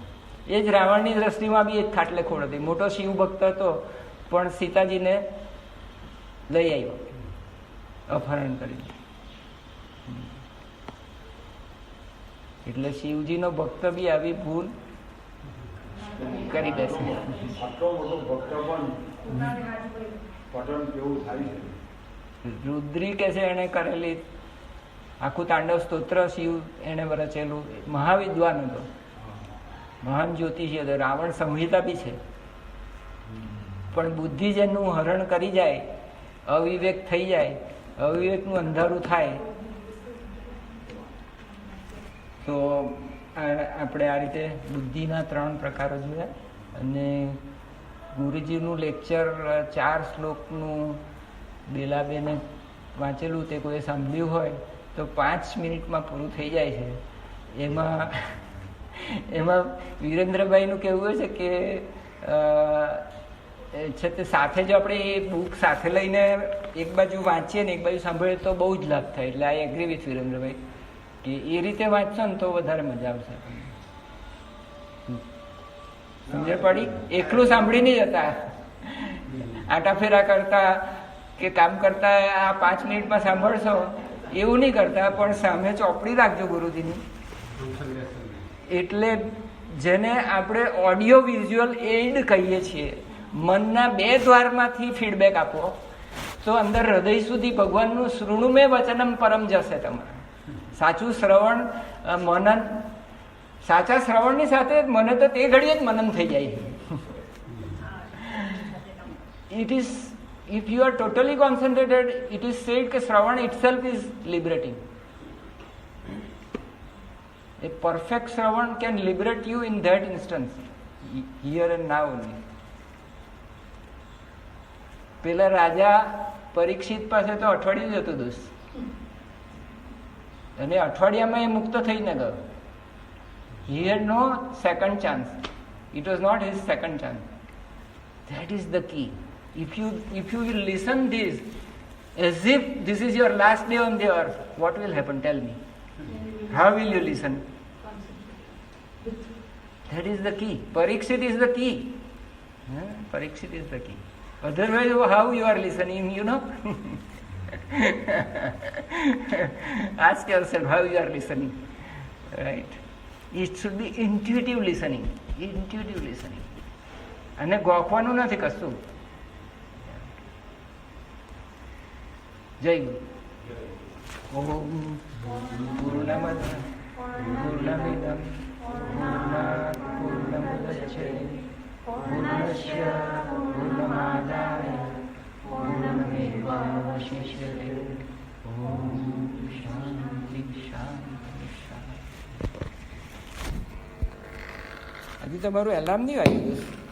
એ જ રાવણની દ્રષ્ટિમાં બી એક ખાટલે ખોડ હતી. મોટો શિવ ભક્ત હતો, પણ સીતાજીને લઈ આવ્યો, અપહરણ કરી. એટલે શિવજીનો ભક્ત બી આવી ભૂલ કરી બેસે. આટલો મોટો ભક્ત પણ પતન કેવું થાય છે. રુદ્રી કે છે એને કરેલી આખું તાંડવ સ્તોત્ર શિવ એને રચેલું. મહાવિદ્વાન હતો, મહાન જ્યોતિષી હતો. રાવણ સંહિતા બી છે, પણ બુદ્ધિ જેનું હરણ કરી જાય, અવિવેક થઈ જાય, અવિવેકનું અંધારું થાય, તો આપણે આ રીતે બુદ્ધિના 3 પ્રકારો જોયા. અને ગુરુજીનું લેક્ચર 4 શ્લોકનું બેલાબેને વાંચેલું, તે કોઈ સાંભળ્યું હોય તો 5 મિનિટમાં પૂરું થઈ જાય છે. એમાં વિરેન્દ્રભાઈનું કહેવું છે કે છે તે સાથે જો આપણે એ બુક સાથે લઈને એક બાજુ વાંચીએ ને એક બાજુ સાંભળીએ તો બહુ જ લાભ થાય. એટલે આઈ એગ્રી વિથ વિરેન્દ્રભાઈ કે એ રીતે વાંચશો ને તો વધારે મજા આવશે. સમજણ પડી? એકલું સાંભળી નહીં જતા, આટા ફેરા કરતા કે કામ કરતા આ 5 મિનિટમાં સાંભળશો એવું નહીં કરતા, પણ સામે ચોપડી રાખજો ગુરુજીની. એટલે જેને આપણે ઓડિયો વિઝ્યુઅલ એઇડ કહીએ છીએ, મનના 2 દ્વારમાંથી ફીડબેક આપો તો અંદર હૃદય સુધી ભગવાનનું શૃણુમે વચનમ પરમ જશે તમારે. સાચું શ્રવણ, મનન, સાચા શ્રવણની સાથે મને તો તે ઘડીએ જ મનન થઈ જાય. It is, if you are totally concentrated, it is said કે શ્રવણ itself is liberating. A perfect Shravan can liberate you in that instance, here and now only. પેલા રાજા પરીક્ષિત પાસે તો અઠવાડિયું જતું દોસ્ત, અને અઠવાડિયામાં એ મુક્ત થઈને ગયો. He had no second chance. It was not his second chance. That is the key. If you will listen this as if this is your last day on the earth, what will happen? Tell me. How will you listen? That is the key. Parikshit is the key. Parikshit is the key. Otherwise, how you are listening, you know? Ask yourself how you are listening, right? It should be intuitive listening. અને ગોખવાનું નથી કશું. જય ગુરુ. ઓમ પૂર્ણમદ પૂર્ણમિદમ પૂર્ણાત પૂર્ણમુદચ્યતે પૂર્ણસ્ય પૂર્ણમાદાય પૂર્ણમેવાવશિષ્યતે. ઓમ શાંતિ શાંતિ શાંતિ. હજી તમારું alarm નહીં વાગ્યું?